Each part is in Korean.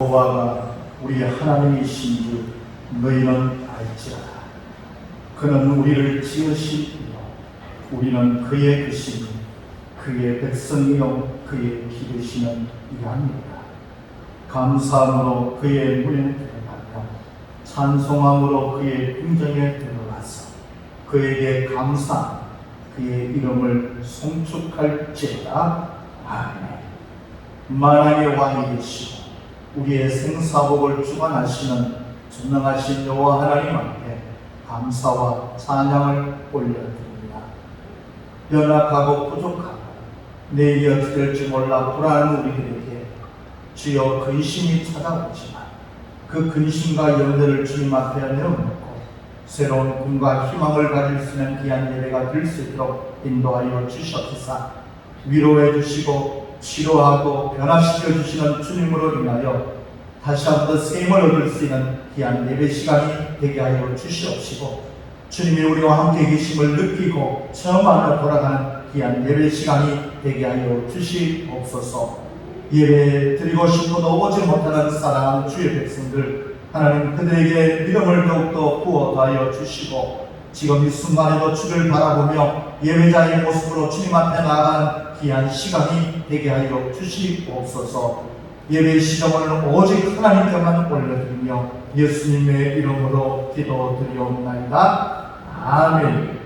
여호와가 우리의 하나님이신 줄 너희는 알지어다. 그는 우리를 지으시며 우리는 그의 것이니 그의 백성이요 그의 기르시는 양이니라. 감사함으로 그의 문에 들어가며 찬송함으로 그의 궁정에 들어가서 그에게 감사 그의 이름을 송축할지어다. 아멘. 만왕의 왕이 되시고 우리의 생사복을 주관하시는 전능하신 여호와 하나님 앞에 감사와 찬양을 올려드립니다. 연약하고 부족하고 내일이 어찌 될지 몰라 불안한 우리들에게 주여 근심이 찾아오지만 그 근심과 염려를 주님 앞에 내려놓고 새로운 꿈과 희망을 가질 수 있는 귀한 예배가 될 수 있도록 인도하여 주시옵소서. 위로해 주시고 치료하고 변화시켜 주시는 주님으로 인하여 다시 한번 새 힘을 얻을 수 있는 귀한 예배 시간이 되게 하여 주시옵시고, 주님이 우리와 함께 계심을 느끼고 처음 안으로 돌아가는 귀한 예배 시간이 되게 하여 주시옵소서. 예배 드리고 싶어도 오지 못하는 사랑하는 주의 백성들, 하나님 그들에게 믿음을 더욱더 부어 더하여 주시고, 지금 이 순간에도 주를 바라보며 예배자의 모습으로 주님 앞에 나아가는 귀한 시간이 되게 하여 주시옵소서. 예배의 시정을 오직 하나님께만 올려드리며 예수님의 이름으로 기도드리옵나이다. 아멘.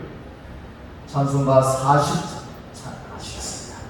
찬송가 40장 찬양하시겠습니다.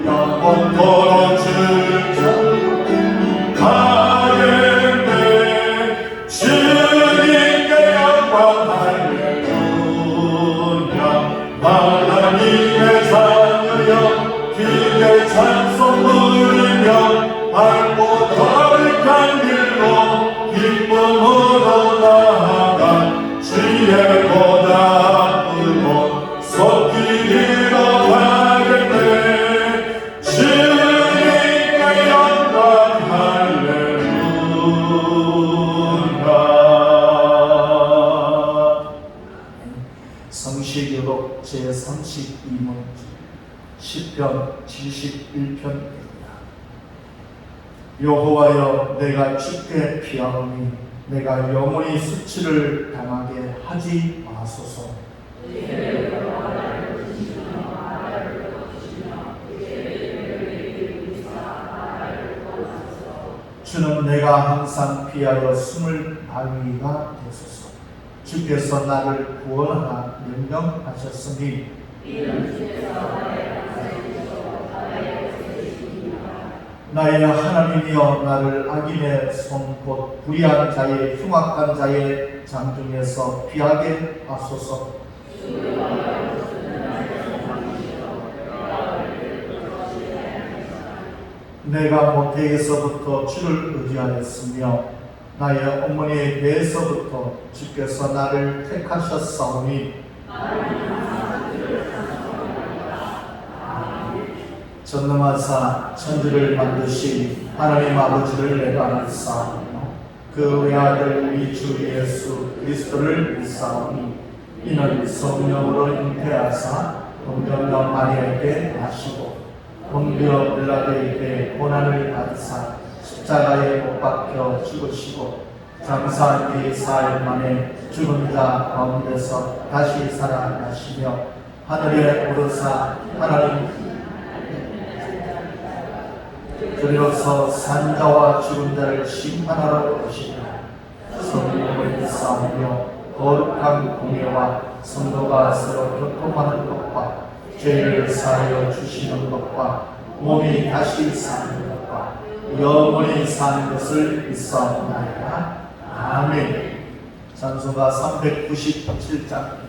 영원토록 주 성시교독 제32문지 시편 71편입니다. 여호와여, 내가 주께 피하오니 내가 영원히 수치를 당하게 하지 마소서. 주는 내가 항상 피하여 숨을 바위가 되소서. 주께서 나를 구원하라 명령하셨으니 나의 하나님이여, 나를 악인의 손 곧 불의한 자의 흉악한 자의 장중에서 피하게 하소서. 내가 모태에서부터 주를 의지하였으며 나의 어머니의 배에서부터 주께서 나를 택하셨사오니 전능하사 천지를 만드신 하나님 아버지를 내가 믿사오며 그 외아들 우리 주 예수 그리스도를 믿사오니 이는 성령으로 잉태하사 동정녀 마리아에게 나시고 본디오 빌라도에게 고난을 받으사 십자가에 못 박혀 죽으시고 장사한 뒤 4일 만에 죽은 자 가운데서 다시 살아나시며 하늘에 오르사 하나님 그리로서 산자와 죽은 자를 심판하러 오시리라. 성령을 믿사오며 거룩한 공예와 성도가 서로 교통하는 것과 죄를 사하여 주시는 것과 몸이 다시 사는 것과 영원히 사는 것을 믿사옵나이다. 아멘. 찬송가 397장입니다.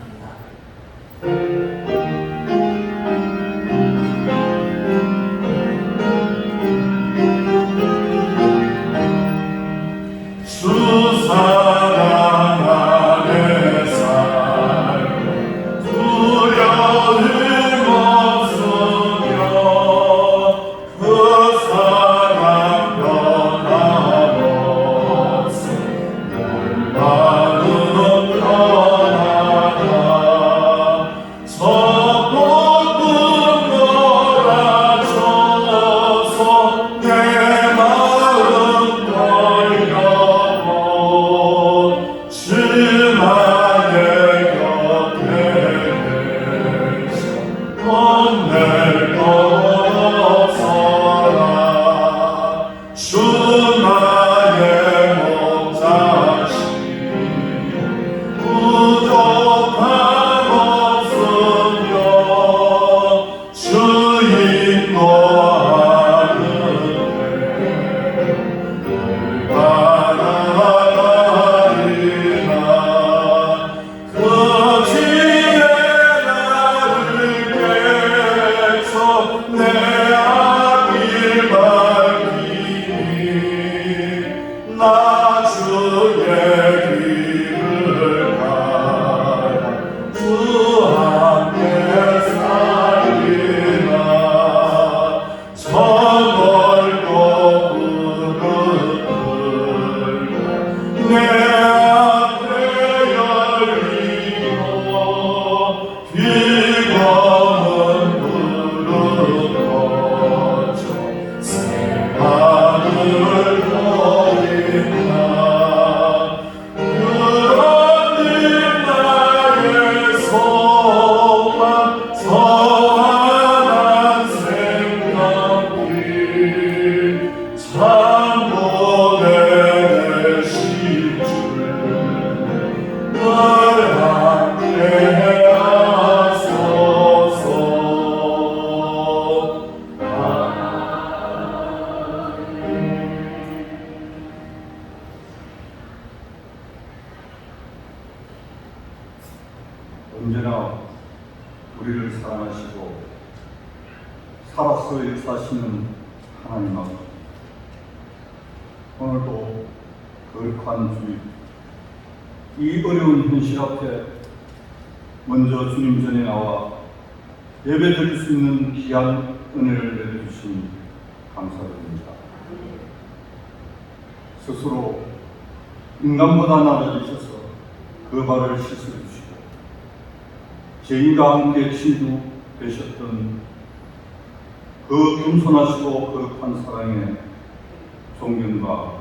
언제나 우리를 사랑하시고 살아서 역사하시는 하나님 아버지, 오늘도 거룩한 주님, 이 어려운 현실 앞에 먼저 주님 전에 나와 예배 드릴 수 있는 귀한 은혜를 내려주시니 감사드립니다. 스스로 인간보다 낮아지셔서 그 발을 씻어 주시고 죄인과 함께 친구 되셨던 그 겸손하시고 거룩한 사랑에 존경과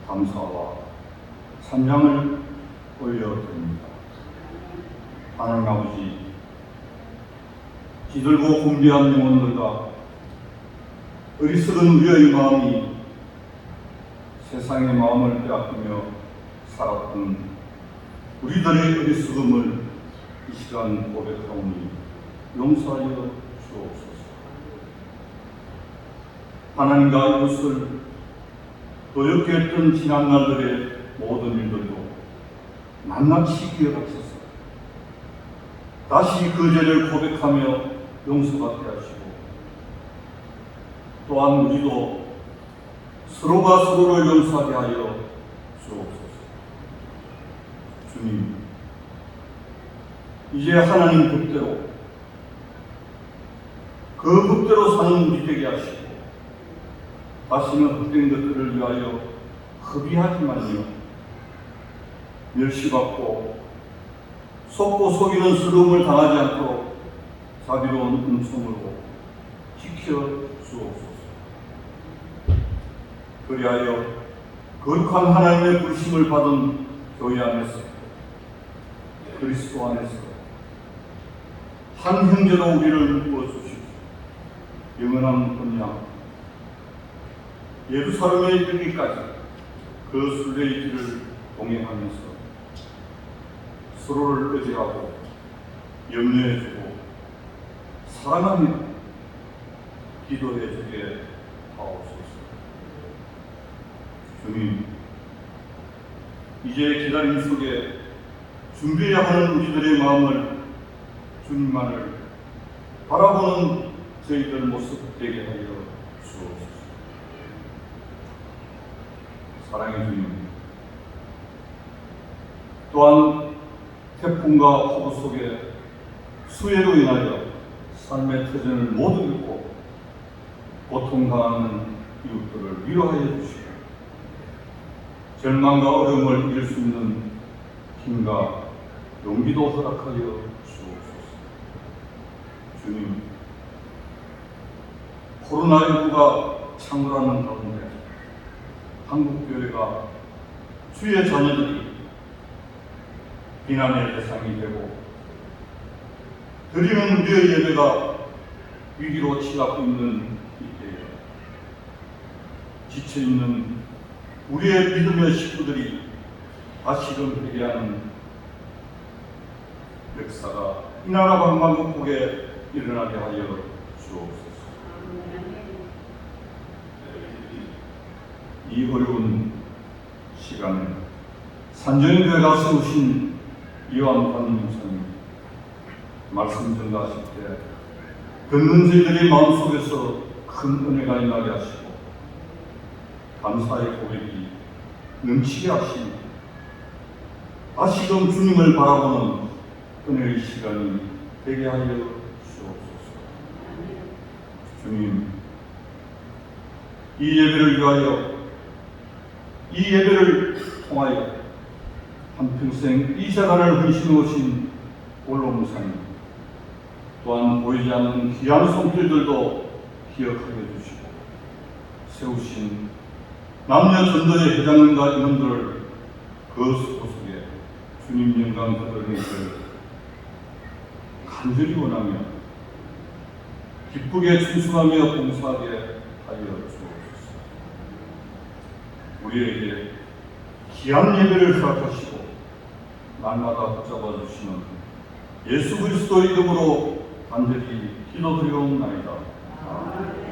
감사와 찬양을 올려드립니다. 하나님 아버지, 기들고 곤비한 영혼들과 어리석은 우리의 마음이 세상의 마음을 빼앗기며 살았던 우리들의 어리석음을 이 시간 고백하오니 용서하여 주옵소서. 하나님과 이웃을 노엽게 했던 지난 날들의 모든 일들도 낱낱이 기억하셔서 다시 그 죄를 고백하며 용서받게 하시고, 또한 우리도 서로가 서로를 용서하게 하여 주옵소서. 주님, 이제 하나님 법대로 그 법대로 사는 우리 되게 하시고, 다시는 헛된 것들을 위하여 허비하지만요, 멸시받고 속고 속이는 슬픔을 당하지 않도록 자비로운 은총으로 지켜 주옵소서. 그리하여 거룩한 하나님의 부르심을 받은 교회 안에서, 그리스도 안에서 한 형제로 우리를 묶어 주시고, 영원한 번양 예루살렘에 이르기까지 그 순례의 길을 동행하면서 서로를 의지하고 염려해주고 사랑하며 기도해주게 하옵소서. 주님, 이제 기다림 속에 준비해야 하는 우리들의 마음을 주님만을 바라보는 저희들 모습 되게 하여 주옵소서. 사랑의 주님, 또한 태풍과 폭우 속에 수해로 인하여 삶의 터전을 모두 잃고 고통당하는 이웃들을 위로하여 주시고, 절망과 어려움을 이길 수 있는 힘과 용기도 허락하여 주옵소서. 주님, 코로나19가 창궐하는 가운데 한국교회가 주의 자녀들이 비난의 대상이 되고 드리는 우리의 예배가 위기로 치닫고 있는 이때에 지쳐있는 우리의 믿음의 식구들이 다시금 회개하는 역사가 이 나라 방방곡곡에 일어나게 하여 주옵소서. 이 어려운 시간에 산정교회가 세우신 이완 관님사님 말씀 전가하실 때 듣는 저희들의 마음속에서 큰 은혜가 임하게 하시고 감사의 고백이 넘치게 하시니 다시금 주님을 바라보는 은혜의 시간이 되게 하여 주옵소서. 주님, 이 예배를 위하여, 이 예배를 통하여 한평생 이 재단을 헌신해 오신 원로무사님, 또한 보이지 않는 귀한 손길들도 기억하게 해주시고, 세우신 남녀 전도의 회장님과 임원들을 그 속에 주님 영광 그들의 것을 간절히 원하며 기쁘게 충성하며 봉사하게 하여 주옵소서. 우리에게 귀한 예배를 허락하시고 날마다 붙잡아 주시는 예수 그리스도의 이름으로 간절히 기도드리옵나이다. 아멘.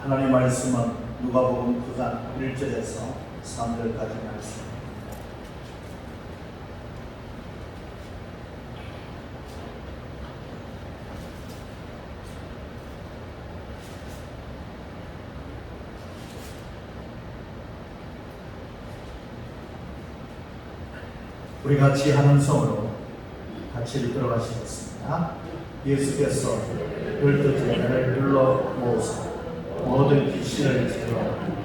하나님 말씀은 누가복음 9장 1절에서 3절까지 말씀입니다. 우리 같이 하는 성으로 같이 읽도록 하시겠습니다. 예수께서 열두 제자를 불러 모으사 모든 귀신을 제거하고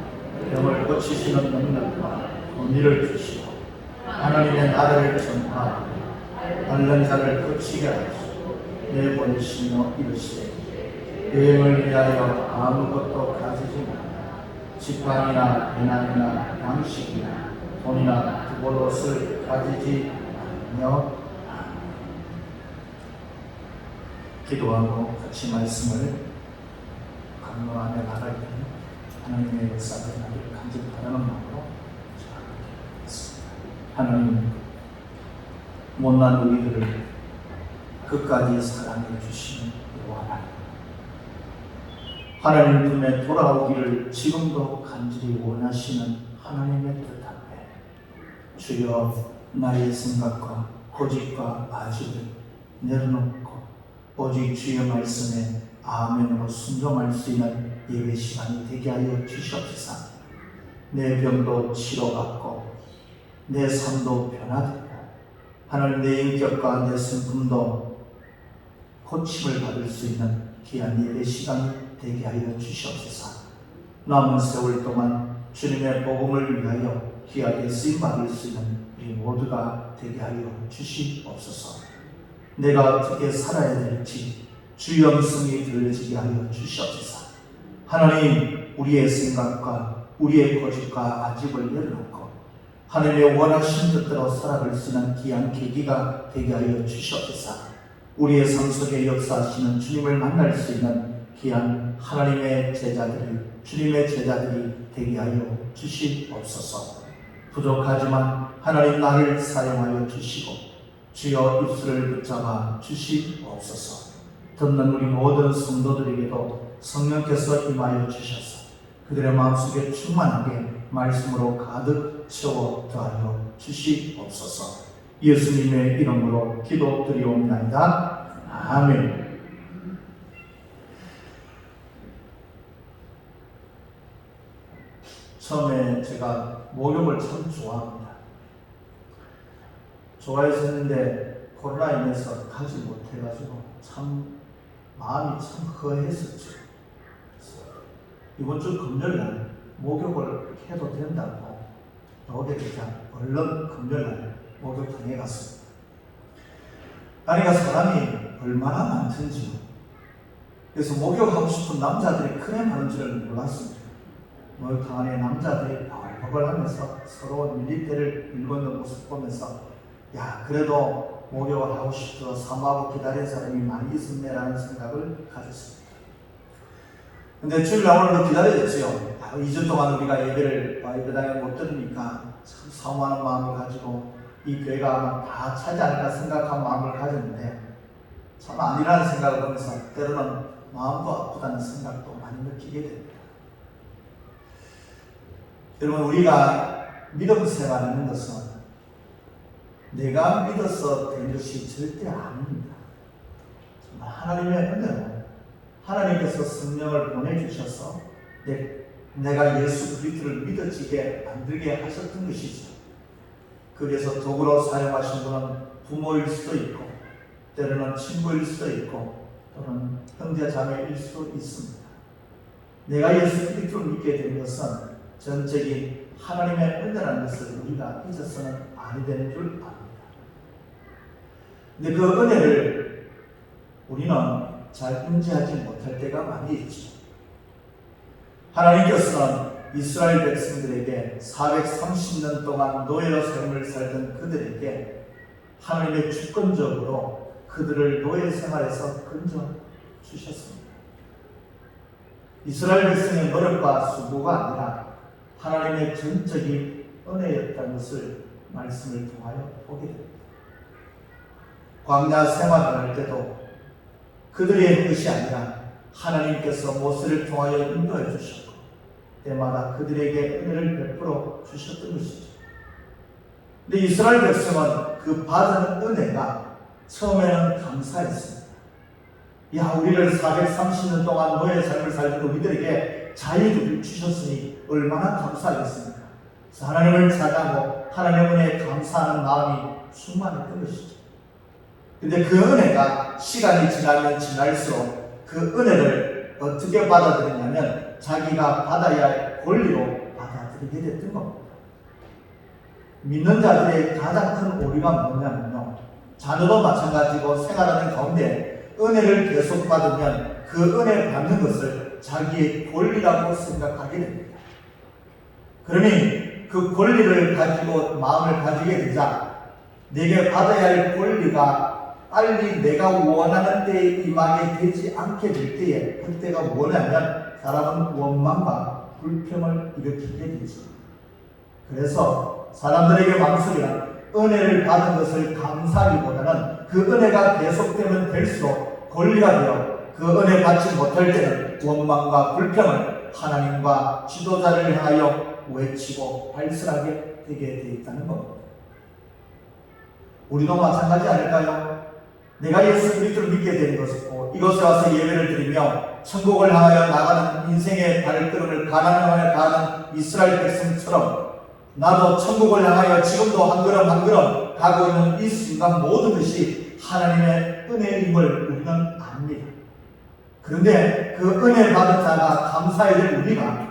병을 고치시는 능력과 권위를 주시고 하나님의 나라를 전파하고 앓는 자를 고치게 하시고 내보내시며 이르시되 여행을 위하여 아무것도 가지지 말라 지팡이나 배낭이나 양식이나 돈이나 두벌 옷을 가지지 말며 기도하고 같이 말씀을 강로 안에 나갈 때 하나님의 역사를 나를 간직하라는 마음으로 시작하겠습니다. 하나님, 못난 우리들을 끝까지 사랑해 주시는 여호와 하나님 품에 돌아오기를 지금도 간절히 원하시는 하나님의 뜻 앞에 주여 나의 생각과 고집과 아집을 내려놓고 오직 주의 말씀에 아멘으로 순종할 수 있는 예배 시간이 되게 하여 주시옵소서. 내 병도 치료받고 내 삶도 변화되고 하나님 내 인격과 내 성품도 고침을 받을 수 있는 귀한 예배 시간이 되게 하여 주시옵소서. 남은 세월 동안 주님의 복음을 위하여 귀하게 쓰임받을 수 있는 우리 모두가 되게 하여 주시옵소서. 내가 어떻게 살아야 될지 주의 음성이 들려지게 하여 주시옵소서. 하나님, 우리의 생각과 우리의 고집과 아집을 내려놓고 하나님의 원하신 뜻대로 살아갈 수 있는 귀한 계기가 되게 하여 주시옵소서. 우리의 삶 속에 역사하시는 주님을 만날 수 있는 귀한 하나님의 제자들이, 주님의 제자들이 되게 하여 주시옵소서. 부족하지만 하나님 나를 사용하여 주시고 주여 입술을 붙잡아 주시옵소서. 듣는 우리 모든 성도들에게도 성령께서 임하여 주셔서 그들의 마음속에 충만하게 말씀으로 가득 채워 더하여 주시옵소서. 예수님의 이름으로 기도드리옵나이다. 아멘. 처음에 제가 목욕을 참 좋아합니다. 좋아해서 했는데 코로나 인해서 가지 못해가지고 참 마음이 참 허했었죠. 이번 주 금요일날 목욕을 해도 된다고 나오게 되자 얼른 금요일날 목욕탕에 갔습니다. 아니가 사람이 얼마나 많든지요. 그래서 목욕하고 싶은 남자들이 크게 많은 줄은 몰랐습니다. 목욕탕 안에 남자들이 버글버글 하면서 서로 밀리대를 밀고 있는 모습 보면서 야, 그래도 목욕을 하고 싶어 사모하고 기다린 사람이 많이 있었네라는 생각을 가졌습니다. 근데 주일날 오늘도 기다려졌지요. 2주 동안 우리가 예배를 예배당에 못 들으니까 참 사모하는 마음을 가지고 이 교회가 아마 다 차지 않을까 생각한 마음을 가졌는데 참 아니라는 생각을 하면서 때로는 마음도 아프다는 생각도 많이 느끼게 됩니다. 여러분, 우리가 믿음 생활하는 것은 내가 믿어서 된 것이 절대 아닙니다. 정말 하나님의 은혜로 하나님께서 성령을 보내주셔서 내가 예수 그리스도를 믿어지게 만들게 하셨던 것이죠. 그래서 도구로 사용하신 분은 부모일 수도 있고 때로는 친구일 수도 있고 또는 형제 자매일 수도 있습니다. 내가 예수 그리스도를 믿게 된 것은 전적인 하나님의 은혜라는 것을 우리가 잊어서는 아니 되는 줄 압니다. 근데 그 은혜를 우리는 잘 인지하지 못할 때가 많이 있죠. 하나님께서는 이스라엘 백성들에게 430년 동안 노예로 삶을 살던 그들에게 하나님의 주권적으로 그들을 노예 생활에서 건져 주셨습니다. 이스라엘 백성의 노력과 수고가 아니라 하나님의 전적인 은혜였다는 것을 말씀을 통하여 보게 됩니다. 광야 생활을 할 때도 그들의 것이 아니라 하나님께서 모세를 통하여 인도해 주셨고 때마다 그들에게 은혜를 베풀어 주셨던 것이죠. 근데 이스라엘 백성은 그 받은 은혜가 처음에는 감사했습니다. 야, 우리를 430년 동안 노예 삶을 살던 우리들에게 자유를 주셨으니 얼마나 감사하겠습니까? 그래서 하나님을 찾아고 하나님 은혜에 감사하는 마음이 충만했던 것이죠. 근데 그 은혜가 시간이 지나면 지날수록 그 은혜를 어떻게 받아들이냐면 자기가 받아야 할 권리로 받아들이게 됐던 겁니다. 믿는 자들의 가장 큰 오류가 뭐냐면요, 자녀도 마찬가지고 생활하는 가운데 은혜를 계속 받으면 그 은혜 받는 것을 자기의 권리라고 생각하게 됩니다. 그러니 그 권리를 가지고 마음을 가지게 되자 내게 받아야 할 권리가 빨리 내가 원하는 때에 임하게 되지 않게 될 때에 그때가 뭐냐면 사람은 원망과 불평을 일으키게 되죠. 그래서 사람들에게 망설이란 은혜를 받은 것을 감사하기보다는 그 은혜가 계속되면 될수록 권리가 되어 그 은혜 받지 못할 때는 원망과 불평을 하나님과 지도자를 향하여 외치고 발설하게 되게 되어 있다는 겁니다. 우리도 마찬가지 아닐까요? 내가 예수 그리스도를 믿게 된 것이고 이곳에 와서 예배를 드리며 천국을 향하여 나가는 인생의 발걸음을 가나안에 가는 이스라엘 백성처럼 나도 천국을 향하여 지금도 한 걸음 한 걸음 가고 있는 이 순간 모든 것이 하나님의 은혜임을 우리는 압니다. 그런데 그 은혜 받은 자가 감사해야 될 우리가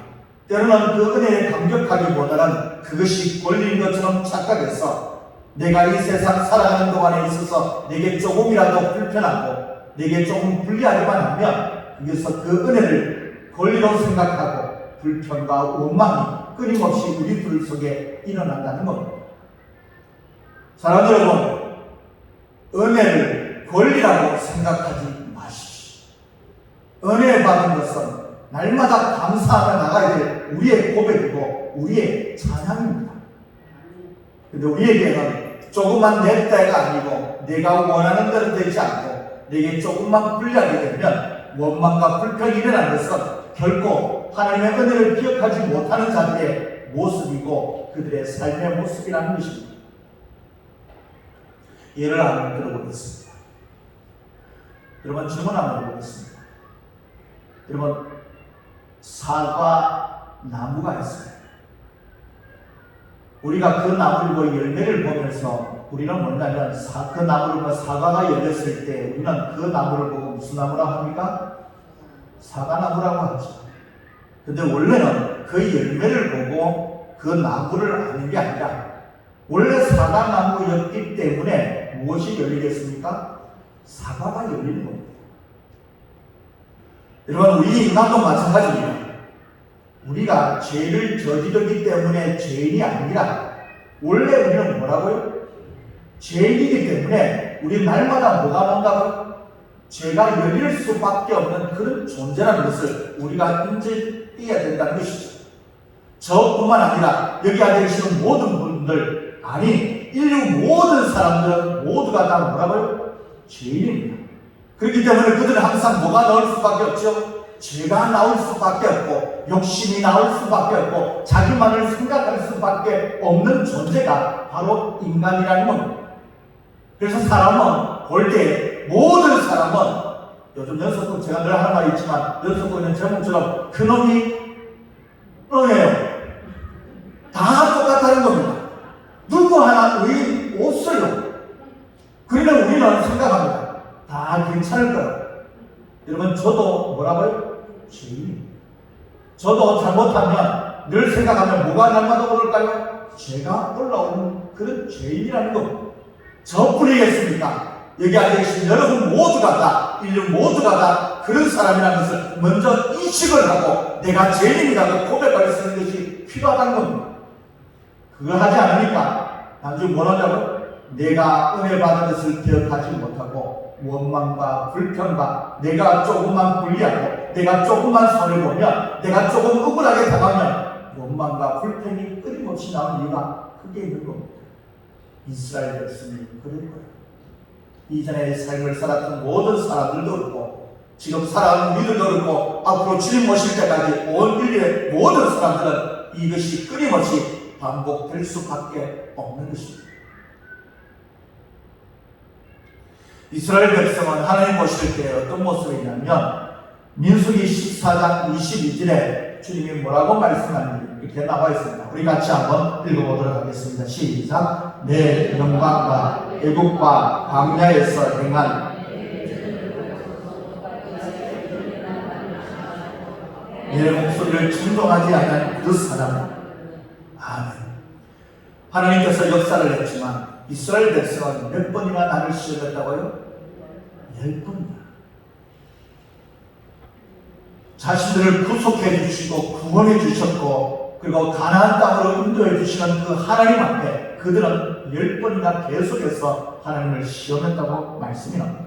때로는 그 은혜에 감격하기보다는 그것이 권리인 것처럼 착각해서 내가 이 세상 살아가는 동안에 있어서 내게 조금이라도 불편하고 내게 조금 불리하기만 하면 여기서 그 은혜를 권리로 생각하고 불편과 원망이 끊임없이 우리 둘 속에 일어난다는 겁니다. 사랑하는 여러분, 은혜를 권리라고 생각하지 마십시오. 은혜 받은 것은 날마다 감사하며 나가야 될 우리의 고백이고 우리의 찬양입니다. 근데 우리에게는 조금만 내 때가 아니고 내가 원하는 대로 되지 않고 내게 조금만 불리하게 되면 원망과 불평이 일어나는 것은 결코 하나님의 은혜를 기억하지 못하는 자들의 모습이고 그들의 삶의 모습이라는 것입니다. 예를 한번 들어보겠습니다. 여러분 질문 한번 해보겠습니다. 여러분 사과 나무가 있습니다. 우리가 그 나무를 보고 열매를 보면서 우리는 뭐냐면 그 나무를 보고 사과가 열렸을 때 우리는 그 나무를 보고 무슨 나무라고 합니까? 사과나무라고 하죠. 근데 원래는 그 열매를 보고 그 나무를 아는 게 아니라 원래 사과나무였기 때문에 무엇이 열리겠습니까? 사과가 열리는 겁니다. 여러분 우리 인간도 마찬가지입니다. 우리가 죄를 저지르기 때문에 죄인이 아니라 원래 우리는 뭐라고요? 죄인이기 때문에 우리 날마다 뭐가 나온다고요? 죄가 열릴 수밖에 없는 그런 존재라는 것을 우리가 인지해야 된다는 것이죠. 저뿐만 아니라 여기 앉아 계시는 모든 분들, 아니 인류 모든 사람들은 모두가 다 뭐라고요? 죄인입니다. 그렇기 때문에 그들은 항상 뭐가 나올 수밖에 없죠? 죄가 나올 수밖에 없고 욕심이 나올 수밖에 없고 자기만을 생각할 수밖에 없는 존재가 바로 인간이라는 겁니다. 그래서 사람은 볼 때 모든 사람은 요즘 연속극 제가 늘 하는 말이 있지만 연속극 제목처럼 그놈이 은혜요. 다 똑같다는 겁니다. 누구 하나 의인 없어요. 그러면 우리는 생각합니다. 다 괜찮을 거라고. 여러분 저도 뭐라고요? 죄인. 저도 잘못하면 늘 생각하면 뭐가 날마다 오를까요? 죄가 올라오는 그런 죄인이라는 겁니다. 저뿐이겠습니까? 여기 앉아계신 여러분 모두가 다 인류 모두가 다 그런 사람이라는 것을 먼저 인식을 하고 내가 죄인이라고 고백할 수 있는 것이 필요하다는 겁니다. 그걸 하지 않으니까 나중에 뭐라냐고? 내가 은혜 받은 것을 기억하지 못하고 원망과 불평과 내가 조금만 불리하고 내가 조금만 손해보면 내가 조금 억울하게 당하면 원망과 불평이 끊임없이 나오는 이유가 크게 있는 겁니다. 이스라엘 백성이 그럴 거예요. 이전에 삶을 살았던 모든 사람들도 그렇고 지금 살아가는 우리들도 그렇고 앞으로 주님 모실 때까지 온 인류의 모든 사람들은 이것이 끊임없이 반복될 수밖에 없는 것입니다. 이스라엘 백성은 하나님 모실 때 어떤 모습이냐면 민수기 14장 22절에 9절에 주님이 뭐라고 말씀하는지 이렇게 나와 있습니다. 우리 같이 한번 읽어보도록 하겠습니다. 시작. 내 영광과 애국과 광야에서 행한 내 목소리를 충동하지 않은 그 사람. 아멘. 하나님께서 역사를 했지만 이스라엘 백성은 몇 번이나 나를 시험했다고요? 10번이나. 자신들을 구속해 주시고 구원해 주셨고 그리고 가나안 땅으로 인도해 주시는 그 하나님 앞에 그들은 10번이나 계속해서 하나님을 시험했다고 말씀이 나옵니다.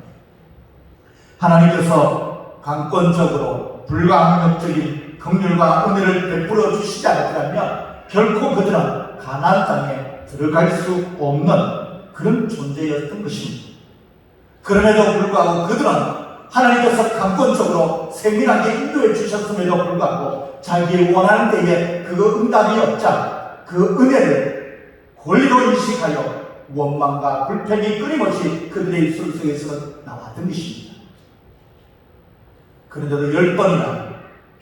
하나님께서 강권적으로 불가항력적인 긍휼과 은혜를 베풀어 주시지 않았다면 결코 그들은 가나안 땅에 들어갈 수 없는 그런 존재였던 것입니다. 그럼에도 불구하고 그들은 하나님께서 강권적으로 세밀하게 인도해 주셨음에도 불구하고 자기 원하는 때에 그 응답이 없자 그 은혜를 권리로 인식하여 원망과 불평이 끊임없이 그들의 입술 속에서 나왔던 것입니다. 그런데도 10번이나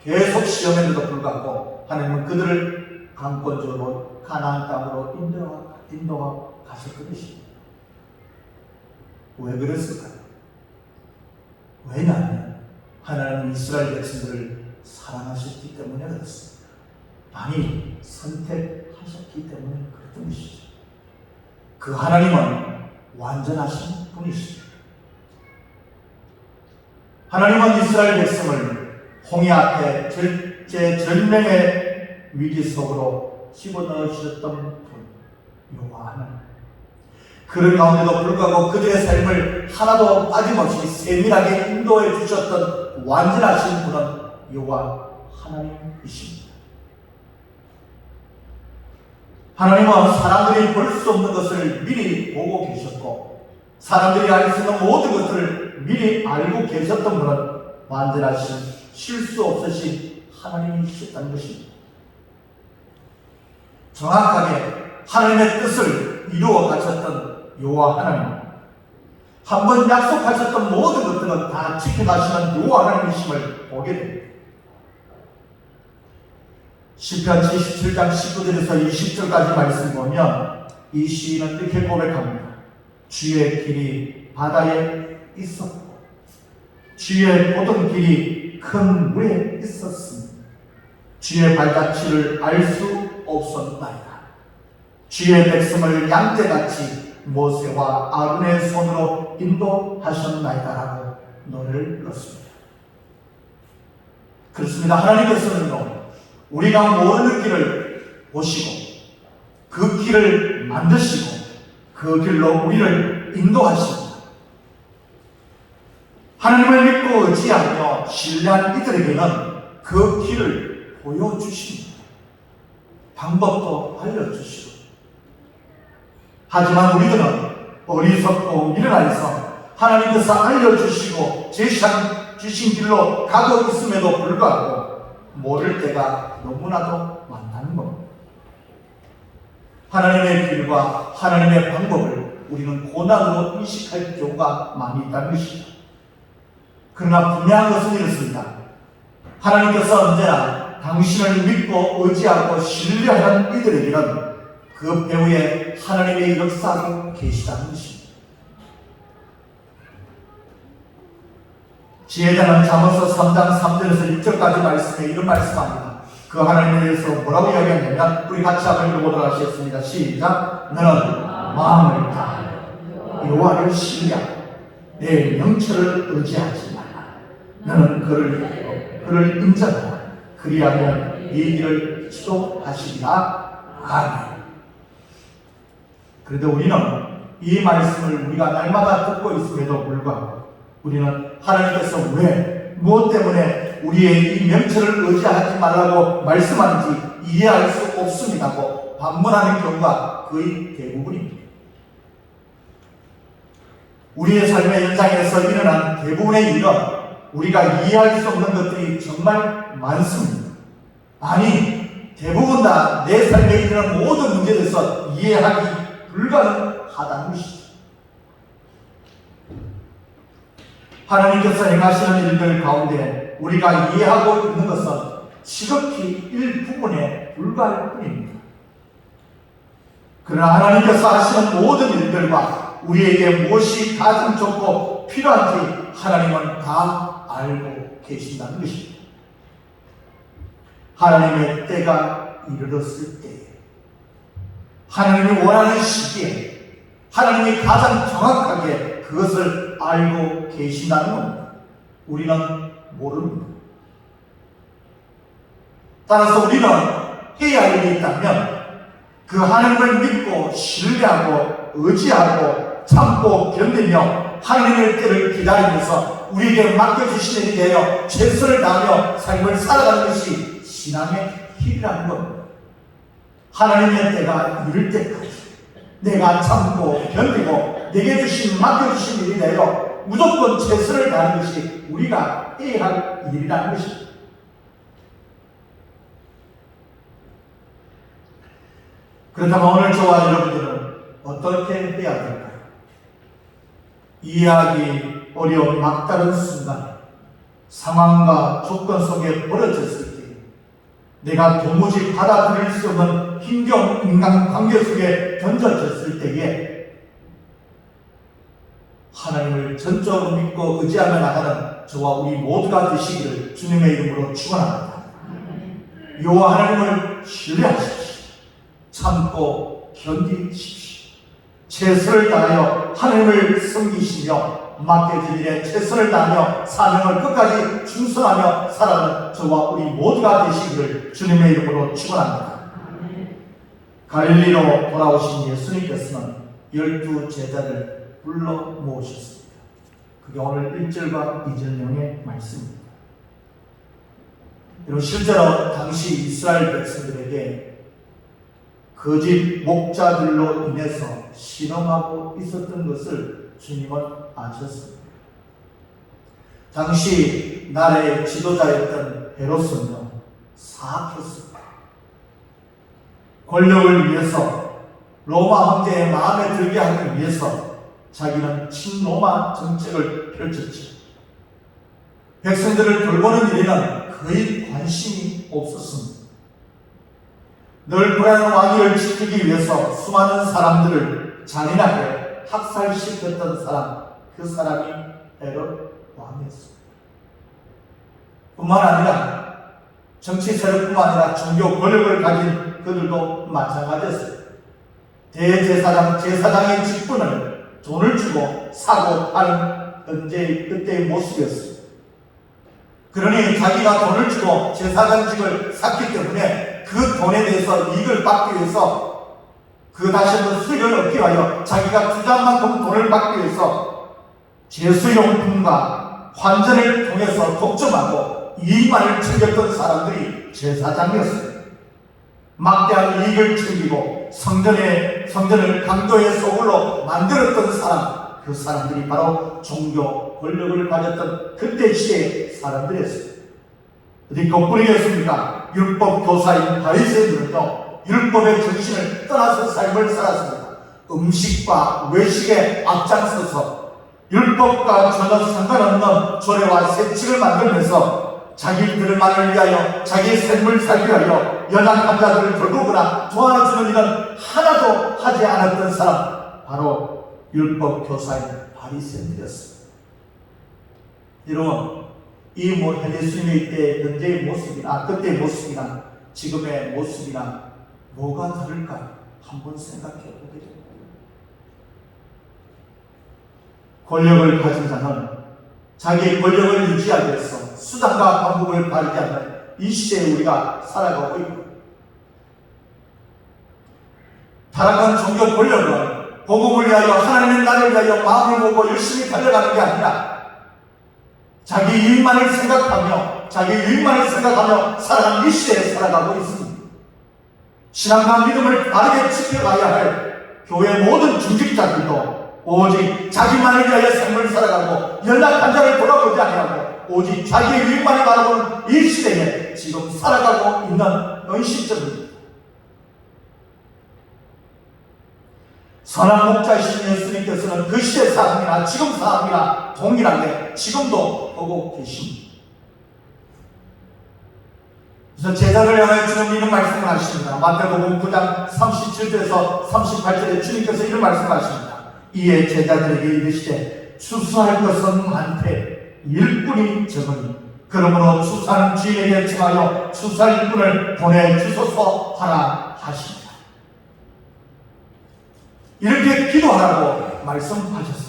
계속 시험에도 불구하고 하나님은 그들을 강권적으로 가나안 땅으로 인도가 가셨던 것입니다. 왜 그랬을까요? 왜냐하면 하나님은 이스라엘 백성들을 사랑하셨기 때문에 그렇습니다. 많이 선택하셨기 때문에 그랬던 것이죠. 그 하나님은 완전하신 분이십니다. 하나님은 이스라엘 백성을 홍해 앞에 절제절명의 위기 속으로 집어넣으셨던 분, 여호와 하나님. 그런 가운데도 불구하고 그들의 삶을 하나도 빠짐없이 세밀하게 인도해 주셨던 완전하신 분은 여호와 하나님이십니다. 하나님은 사람들이 볼 수 없는 것을 미리 보고 계셨고 사람들이 알 수 있는 모든 것들을 미리 알고 계셨던 분은 완전하신 실수 없으신 하나님이셨다는 것입니다. 정확하게 하나님의 뜻을 이루어 가셨던 여호와 하나님, 한번 약속하셨던 모든 것들은 다 지켜가시는 여호와 하나님이심을 보게 됩니다. 시편 77장 19절에서 20절까지 말씀 보면 이 시인은 이렇게 고백합니다. 주의 길이 바다에 있었고 주의 모든 길이 큰 물에 있었으니 주의 발자취를 알 수 없었나이다. 주의 백성을 양떼같이 모세와 아론의 손으로 인도하셨나이다라고 노래를 넣었습니다. 그렇습니다. 하나님께서는 우리가 모르는 길을 보시고 그 길을 만드시고 그 길로 우리를 인도하십니다. 하나님을 믿고 의지하며 신뢰한 이들에게는 그 길을 보여주십니다. 방법도 알려주시고. 하지만 우리들은 어리석고 미련해서 하나님께서 알려주시고 제시하신 길로 가고 있음에도 불구하고 모를 때가 너무나도 많다는 겁니다. 하나님의 길과 하나님의 방법을 우리는 고난으로 인식할 경우가 많이 있다는 것입니다. 그러나 분명한 것은 이렇습니다. 하나님께서 언제나 당신을 믿고 의지하고 신뢰하는 이들에게는 그 배후에 하나님의 역사가 계시다는 것입니다. 지혜자는 잠언서 3장 3절에서 6절까지 말씀에 이런 말씀합니다. 그 하나님에 대해서 뭐라고 이야기하냐면 우리 같이 한번 읽어보도록 하겠습니다. 시작. 너는 마음을 다하여 여호와를 신뢰하고 내 명철을 의지하지 말라. 너는 그를 인정하라. 그리하면 네 길을 지도하시리라. 아멘. 그런데 우리는 이 말씀을 우리가 날마다 듣고 있음에도 불구하고 우리는 하나님께서 왜, 무엇 때문에 우리의 이 명철을 의지하지 말라고 말씀하는지 이해할 수 없습니다고 반문하는 경우가 거의 대부분입니다. 우리의 삶의 현장에서 일어난 대부분의 일은 우리가 이해할 수 없는 것들이 정말 많습니다. 아니, 대부분 다 내 삶에 일어난 모든 문제에 대해서 이해하기 불가능하다는 것이죠. 하나님께서 행하시는 일들 가운데 우리가 이해하고 있는 것은 지극히 일부분에 불과할 뿐입니다. 그러나 하나님께서 하시는 모든 일들과 우리에게 무엇이 가장 좋고 필요한지 하나님은 다 알고 계신다는 것입니다. 하나님의 때가 이르렀을 때에, 하나님이 원하는 시기에 하나님이 가장 정확하게 그것을 알고 계신다는 겁니다. 우리는 모릅니다. 따라서 우리는 해야 할 일이 있다면 그 하나님을 믿고 신뢰하고 의지하고 참고 견디며 하나님의 때를 기다리면서 우리에게 맡겨주신 일에 대하여 최선을 다하며 삶을 살아가는 것이 신앙의 길이라는 겁니다. 하나님의 때가 이를 때까지 내가 참고 견디고 내게 맡겨주신 일에 대하여 무조건 최선을 다하는 것이 우리가 해야 할 일이라는 것입니다. 그렇다면 오늘 저와 여러분들은 어떻게 해야 될까요? 이해하기 어려운 막다른 순간, 상황과 조건 속에 벌어졌을 때, 내가 도무지 받아들일 수 없는 힘겨운 인간관계 속에 던져졌을 때에 하나님을 전적으로 믿고 의지하며 나가는 저와 우리 모두가 되시기를 주님의 이름으로 축원합니다. 여호와 하나님을 신뢰하십시오. 참고 견디십시오. 최선을 다하여 하나님을 섬기시며 맡겨진 일에 최선을 다하며 사명을 끝까지 충성하며 살아가는 저와 우리 모두가 되시기를 주님의 이름으로 축원합니다. 갈릴리로 돌아오신 예수님께서는 12 제자를 불러 모으셨습니다. 그게 오늘 1절과 2절령의 말씀입니다. 여러분, 실제로 당시 이스라엘 백성들에게 거짓 목자들로 인해서 실험하고 있었던 것을 주님은 아셨습니다. 당시 나라의 지도자였던 헤롯은요, 사악했습니다. 권력을 위해서 로마 황제의 마음에 들게 하기 위해서 자기는 친로마 정책을 펼쳤죠. 백성들을 돌보는 일에는 거의 관심이 없었습니다. 늘 불안한 왕위를 지키기 위해서 수많은 사람들을 잔인하게 학살시켰던 사람, 그 사람이 헤롯 왕이었습니다. 뿐만 아니라 정치 세력뿐만 아니라 종교 권력을 가진 그들도 마찬가지였습니다. 대제사장, 제사장의 직분을 돈을 주고 사고 파는 그때의 모습이었습니다. 그러니 자기가 돈을 주고 제사장직을 샀기 때문에 그 돈에 대해서 이익을 받기 위해서 그 다시 한번 수익을 얻기 위하여 자기가 투자한 만큼 돈을 받기 위해서 제수용품과 환전을 통해서 독점하고 이익만을 챙겼던 사람들이 제사장이었습니다. 막대한 이익을 챙기고 성전을 강도의 소굴로 만들었던 사람, 그 사람들이 바로 종교 권력을 가졌던 그때 시대의 사람들이었습니다. 어디 거꾸로였습니까? 율법 교사인 바리새인들은요, 율법의 정신을 떠나서 삶을 살았습니다. 음식과 외식에 앞장서서 율법과 전혀 상관없는 조례와 세칙을 만들면서 자기들만을 위하여 자기의 삶을 살기 위하여 연약한 자들을 돌보거나 도와주는 일은 하나도 하지 않았던 사람, 바로 율법 교사인 바리새인들이었습니다. 여러분, 이 예수님의 때 현재의 모습이나 그때의 모습이나 지금의 모습이나 뭐가 다를까 한번 생각해 보게 됩니다. 권력을 가진 자는 자기의 권력을 유지하기 위해서 수단과 방법을 바르지 않는 이 시대에 우리가 살아가고 있고, 타락한 종교 권력은 복음을 위하여 하나님의 나라를 위하여 마음을 보고 열심히 달려가는 게 아니라 자기 이익만을 생각하며 살아가는 이 시대에 살아가고 있습니다. 신앙과 믿음을 바르게 지켜가야 할 교회 모든 중직자들도 오직 자기만을 위하여 삶을 살아가고 연락한 자를 돌아보지 아니하고 오직 자기의 이익만을 바라보는 이 시대에 지금 살아가고 있는 현실적입니다. 선한 목자이신 예수님께서는 그 시대 사람이나 지금 사람이나 동일하게 지금도 보고 계십니다. 그래서 제자를 향하여 주님 이런 말씀을 하십니다. 마태복음 9장 37절에서 38절에 주님께서 이런 말씀을 하십니다. 이에 제자들에게 이르시되 추수할 것은 많되 일꾼이 적으니 그러므로 추수하는 주인에게 청하여 추수할 일꾼을 보내주소서 하라 하십니다. 이렇게 기도하라고 말씀하셨습니다.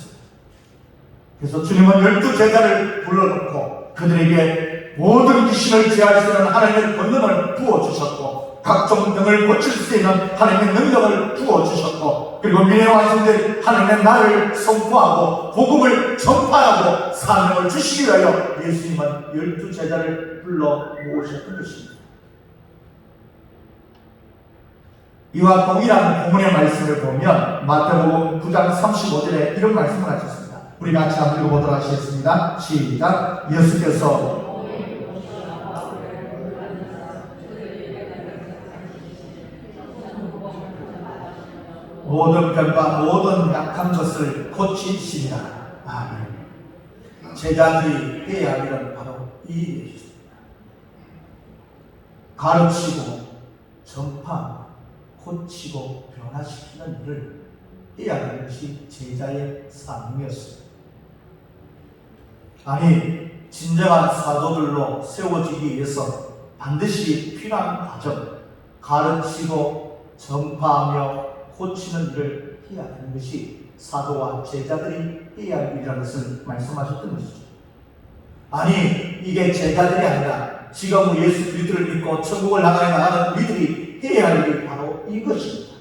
그래서 주님은 12제자를 불러놓고 그들에게 모든 귀신을 제할 수 있는 하나님의 권능을 부어주셨고 각종 병을 고칠 수 있는 하나님의 능력을 부어주셨고 그리고 미래 왕성들 하나님의 나를 선포하고 복음을 전파하고 사명을 주시기 위하여 예수님은 12제자를 불러 모으셨던 것입니다. 이와 동일한 본문의 말씀을 보면 마태복음 9장 35절에 이런 말씀을 하셨습니다. 우리 같이 한번 읽어보도록 하시겠습니다. 시작. 예수께서 모든 병과 모든 약한 것을 고치시리라. 아멘. 제자들이 해야 할 일은 바로 이 일이었습니다. 가르치고 전파, 고치고 변화시키는 일을 해야 하는 것이 제자의 사명이었습니다. 아니, 진정한 사도들로 세워지기 위해서 반드시 필요한 과정, 가르치고 전파하며 고치는 일을 해야 하는 것이 사도와 제자들이 해야 할 일이라는 것을 말씀하셨던 것이죠. 아니, 이게 제자들이 아니라 지금 예수 그리스도를 믿고 천국을 향하여 나가는 우리들이 해야 할 일이 바로 이것입니다.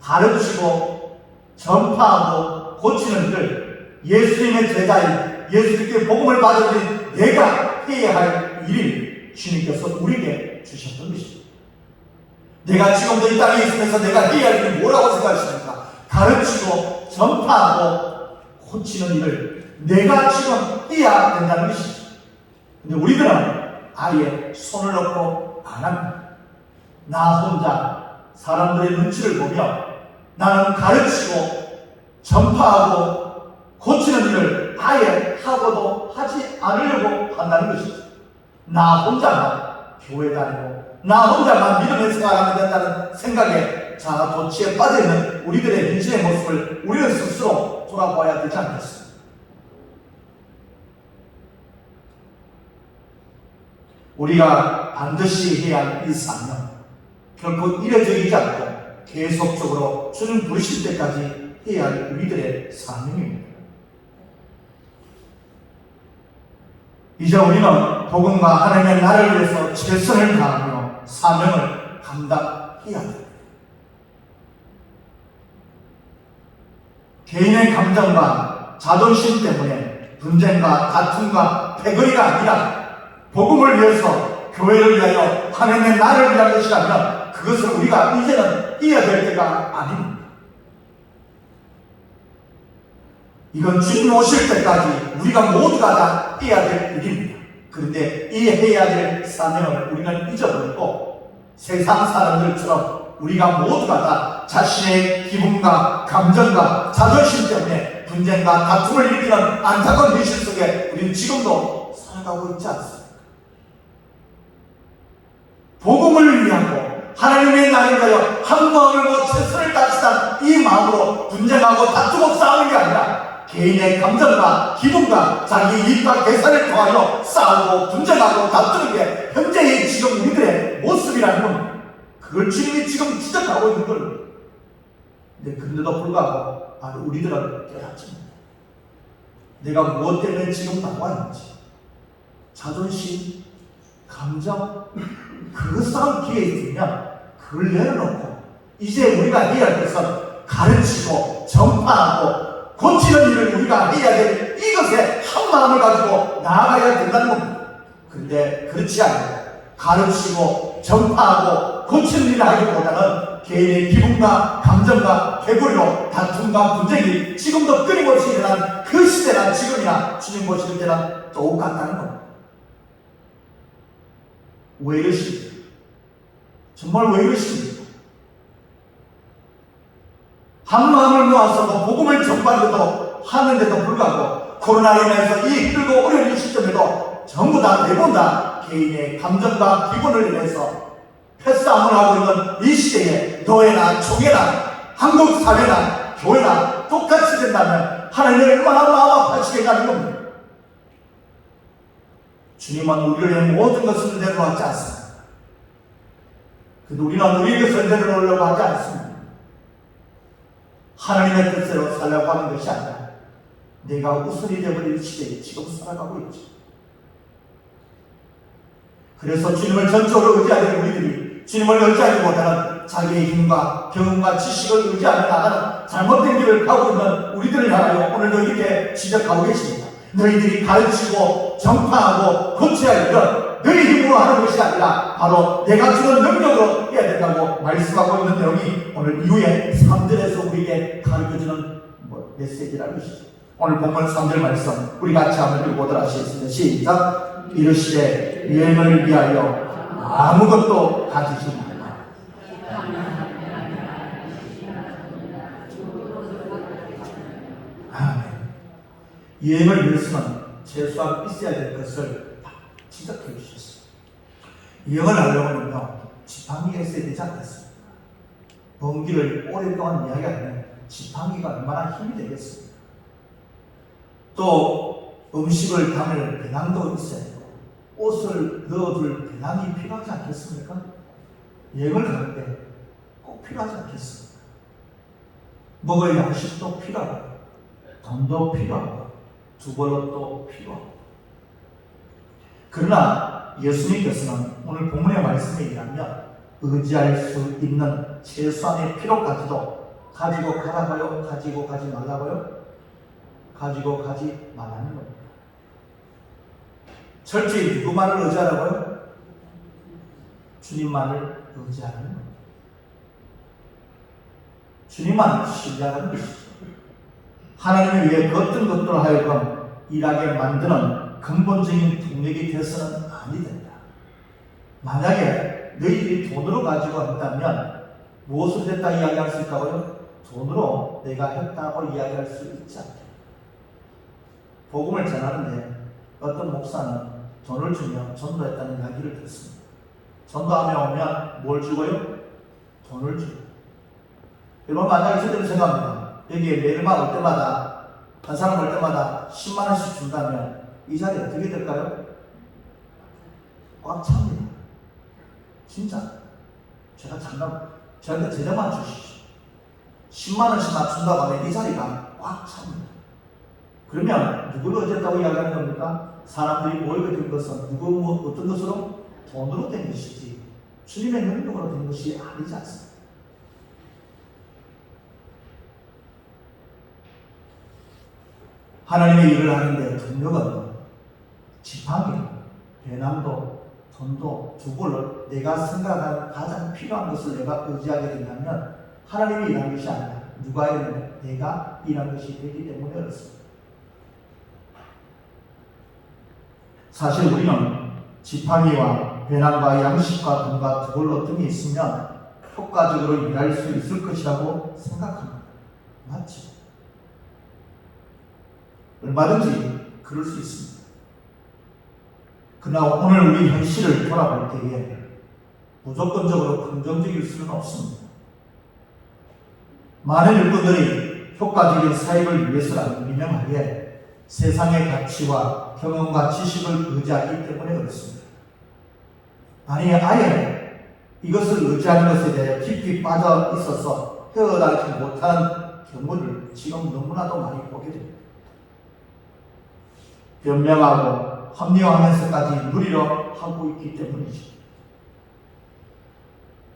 가르치고 전파하고 고치는 일을 예수님의 제자인 예수 그리스도의 복음을 받아들인 내가 해야 할 일을 주님께서 우리에게 주셨던 것입니다. 내가 지금도 이 땅에 있으면서 내가 해야 할 일이 뭐라고 생각하십니까? 가르치고 전파하고 고치는 일을 내가 지금 해야 된다는 것이죠. 근데 우리들은 아예 손을 놓고 안 합니다. 나 혼자 사람들의 눈치를 보며 나는 가르치고 전파하고 고치는 일을 아예 하고도 하지 않으려고 한다는 것이죠. 나 혼자만 교회 다니고 나 혼자만 믿음의 생활하면 된다는 생각에 자아도취에 빠져있는 우리들의 인생의 모습을 우리는 스스로 돌아봐야 되지 않겠습니까? 우리가 반드시 해야 할 이 사명, 결코 이례적이지 않고 계속적으로 주님 부르실 때까지 해야 할 우리들의 사명입니다. 이제 우리는 복음과 하나님의 나라를 위해서 최선을 다하며 사명을 감당해야 합니다. 개인의 감정과 자존심 때문에 분쟁과 다툼과 패거리가 아니라 복음을 위해서 교회를 위하여 하나님의 나라를 위한 것이라면 그것을 우리가 이제는 해야 될 때가 아닙니다. 이건 주님 오실 때까지 우리가 모두가 다 해야 될 일입니다. 그런데 이 해야 될 사명을 우리는 잊어버리고 세상 사람들처럼 우리가 모두가 다 자신의 기분과 감정과 자존심 때문에 분쟁과 다툼을 일으키는 안타까운 현실 속에 우리는 지금도 살아가고 있지 않습니까? 복음을 위하고 하나님의 나라를 위하여 한 마음을 모 최선을 다하시다 이 마음으로 분쟁하고 다투고 싸우는 게 아니라 개인의 감정과 기분과 자기 이익과 계산을 통하여 싸우고 분쟁하고 다투는 게 현재의 지금 우리들의 모습이라는 겁니다. 그걸 주님이 지금 지적하고 있는 걸. 근데 그런데도 불구하고 우리들은 깨닫습니다. 내가 무엇 때문에 지금 나왔는지 자존심, 감정 그것 싸움 기회에 있으면 그걸 내려놓고 이제 우리가 해야 할 것은 가르치고 전파하고 고치는 일을 우리가 해야 될 이것에 한 마음을 가지고 나아가야 된다는 겁니다. 그런데 그렇지 않아요. 가르치고 전파하고 고치는 일을 하기보다는 개인의 기분과 감정과 패거리로 다툼과 분쟁이 지금도 끊임없이 일어난 그 시대나 지금이나 주님 보시는 때는 똑같다는 겁니다. 왜 이러십니까? 정말 왜 이러십니까? 한 마음을 모아서 복음을 전파하려고 하는데도 불구하고 코로나로 인해서 이 힘들고 어려운 이 시점에도 전부 다 내본다 개인의 감정과 기분을 위해서 패싸움을 하고 있는 이 시대에 노예나 총회나 한국 사회나 교회나 똑같이 된다면 하나님이 얼마나 마음 아파하시겠다는 겁니다. 주님은 우리의 모든 것을 내려놓지 않습니다. 그래도 우리는 우리의 것을 내려놓으려고 하지 않습니다. 하나님의 뜻대로 살려고 하는 것이 아니라 내가 우선이 되어버린 시대에 지금 살아가고 있죠. 그래서 주님을 전적으로 의지하는 우리들이 주님을 의지하지 못하는 자기의 힘과 경험과 지식을 의지하며 나가는 잘못된 길을 가고 있는 우리들을 향하여 오늘도 이렇게 지적하고 계십니다. 너희들이 가르치고 정파하고 고쳐야 할 일은 너희 힘으로 하는 것이 아니라 바로 내가 주는 능력으로 해야 된다고 말씀하고 있는 내용이 오늘 이후에 3절에서 우리에게 가르쳐주는 메시지라는 것이죠. 오늘 본문 3절 말씀 우리 같이 한번 읽어보도록 하시겠습니다. 시작. 이르시되 여행을 위하여 아무것도 가지지 말라. 아멘. 여행을 위해서는 최소한 있어야 될 것을 다 지적해 주셨습니다. 여행을 하려면요 지팡이가 있어야 되지 않겠습니까? 먼 길을 오랫동안 이야기하면 지팡이가 얼마나 힘이 되겠습니까? 또 음식을 담을 배낭도 있어야 되고 옷을 넣어둘 배낭이 필요하지 않겠습니까? 여행을 갈 때 꼭 필요하지 않겠습니까? 먹을 양식도 필요하고 돈도 필요하고 주벌옷도 필요하고. 그러나 예수님께서는 오늘 본문의 말씀에 의하면 의지할 수 있는 최소한의 필요까지도 가지고 가라고요? 가지고 가지 말라고요? 가지고 가지 말라는 겁니다. 철저히 누구만을 의지하라고요? 주님만을 의지하는 겁니다. 주님만 신뢰하는 것이죠. 하나님을 위해 그 어떤 것들로 하여금 일하게 만드는 근본적인 동력이 되어서는 아니 된다. 만약에 너희들이 돈으로 가지고 한다면 무엇을 했다 이야기할 수 있다고요? 돈으로 내가 했다고 이야기할 수 있지 않다. 복음을 전하는데 어떤 목사는 돈을 주면 전도했다는 이야기를 듣습니다. 전도하며 오면 뭘 주고요? 돈을 주고. 여러분 만약에 저들은 생각합니다. 여기에 매일만 올 때마다 한 사람 올 때마다 10만 원씩 준다면 이 자리 어떻게 될까요? 꽉 찹니다. 진짜 제가 저한테 제자만 주십시오. 10만 원씩만 준다고 하면 이 자리가 꽉 찹니다. 그러면 누구를 어쨌다고 이야기하는 겁니까? 사람들이 모이게 된 것은 어떤 것으로? 돈으로 된 것이지 주님의 능력으로 된 것이 아니지 않습니다. 하나님의 일을 하는데 동력은 지팡이, 배낭도, 돈도, 주벌을 내가 생각하는 가장 필요한 것을 내가 의지하게 된다면 하나님이 일한 것이 아니라 누가 일하면 내가 일한 것이 되기 때문에 그렇습니다. 사실 우리는 지팡이와 배낭과 양식과 돈과 주벌로 등이 있으면 효과적으로 일할 수 있을 것이라고 생각합니다. 맞죠? 얼마든지 그럴 수 있습니다. 그러나 오늘 우리 현실을 돌아볼 때에 무조건적으로 긍정적일 수는 없습니다. 많은 일꾼들이 효과적인 사역을 위해서라는 유명하게 세상의 가치와 경험과 지식을 의지하기 때문에 그렇습니다. 아니 아예 이것을 의지하는 것에 대해 깊이 빠져 있어서 헤어나지 못하는 경우를 지금 너무나도 많이 보게 됩니다. 변명하고 합리화하면서까지 누리려 하고 있기 때문이죠.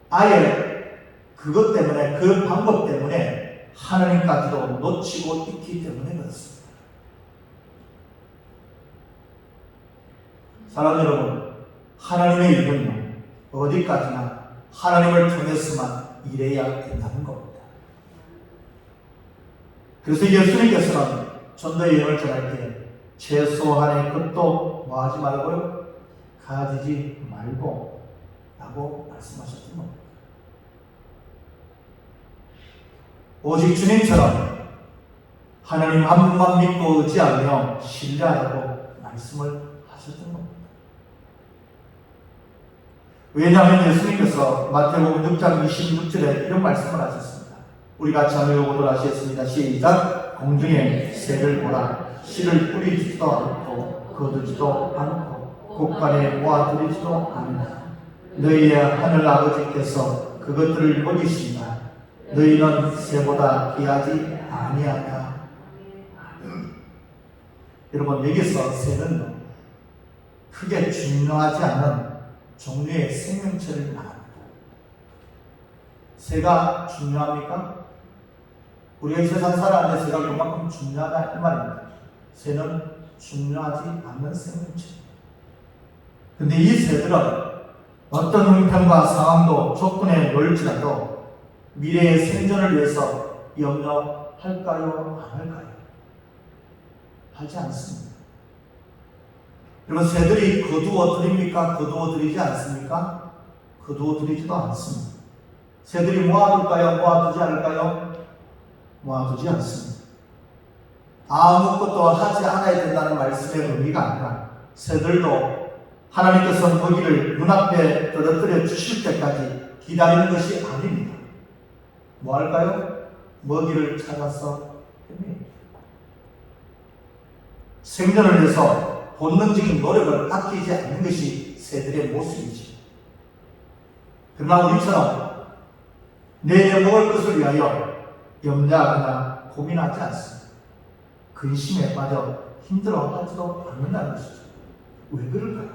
아예 그것 때문에 그 방법 때문에 하나님까지도 놓치고 있기 때문에 그렇습니다. 사랑 여러분, 하나님의 일은요 어디까지나 하나님을 통해서만 일해야 된다는 겁니다. 그래서 예수님께서는 전도의 여행을 전할 때 최소한의 것도 뭐 하지 말고요? 가지지 말고 라고 말씀하셨던 겁니다. 오직 주님처럼 하나님 한 분만 믿고 의지하며 신뢰하라고 말씀을 하셨던 겁니다. 왜냐하면 예수님께서 마태복음 6장 26절에 이런 말씀을 하셨습니다. 우리 같이 한번 읽어보도록 하겠습니다. 시작. 공중에 새를 보라. 씨를 뿌리지도 않고 거두지도 않고 곡간에 모아들이지도 않는다. 너희의 하늘 아버지께서 그것들을 먹이신다. 너희는 새보다 귀하지 아니하다. 여러분, 여기서 새는 크게 중요하지 않은 종류의 생명체를 말합니다. 새가 중요합니까? 우리가 이 세상 살아가는데 새가 그만큼 중요하다 이 말입니다. 새는 중요하지 않는 생명체입니다. 근데 이 새들은 어떤 형편과 상황도 조건에 놓일지라도 미래의 생존을 위해서 염려할까요? 안 할까요? 하지 않습니다. 여러분, 새들이 거두어 드립니까? 거두어 드리지 않습니까? 거두어 드리지도 않습니다. 새들이 모아둘까요? 모아두지 않을까요? 모아두지 않습니다. 아무것도 하지 않아야 된다는 말씀의 의미가 아니라 새들도 하나님께서 먹이를 눈앞에 떨어뜨려 주실 때까지 기다리는 것이 아닙니다. 뭐 할까요? 먹이를 찾아서 헤매입니다. 생존을 위해서 본능적인 노력을 아끼지 않는 것이 새들의 모습이지. 그러나 우리처럼 내일 먹을 것을 위하여 염려하거나 고민하지 않습니다. 근심에 빠져 힘들어하지도 않는다는 것이죠. 왜 그럴까요?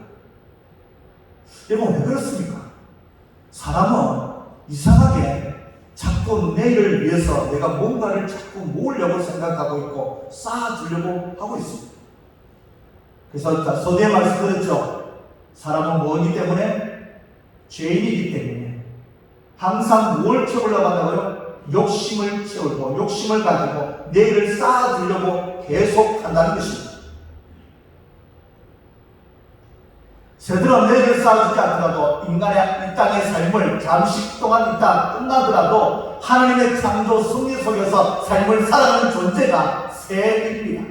여러분, 왜 그렇습니까? 사람은 이상하게 자꾸 내일을 위해서 내가 뭔가를 자꾸 모으려고 생각하고 있고 쌓아두려고 하고 있습니다. 그래서 서두에 말씀드렸죠. 사람은 뭐이기 때문에? 죄인이기 때문에 항상 뭘 채우려고 한다고요? 욕심을 채우고 욕심을 가지고 내일을 쌓아두려고 계속 한다는 것입니다. 새들은 내일을 쌓아두지 않더라도 인간의 이 땅의 삶을 잠시 동안 있다 끝나더라도 하나님의 창조 섭리 속에서 삶을 살아가는 존재가 새입니다.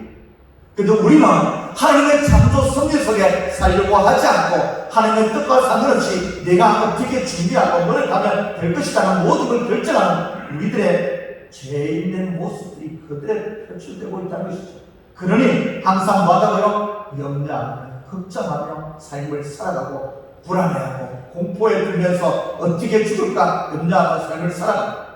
그런데 우리는 하나님의 창조 섭리 속에 살려고 하지 않고 하나님의 뜻과 상관없이 내가 어떻게 준비하고 노력하면 될 것이라는 모든 걸 결정하는 우리들의 죄인된 모습들이 그들에 표출되고 있다는 것이죠. 그러니 항상 뭐하다고요? 염려하며 걱정하며 삶을 살아가고 불안해하고 공포에 들면서 어떻게 죽을까 염려하며 삶을 살아가고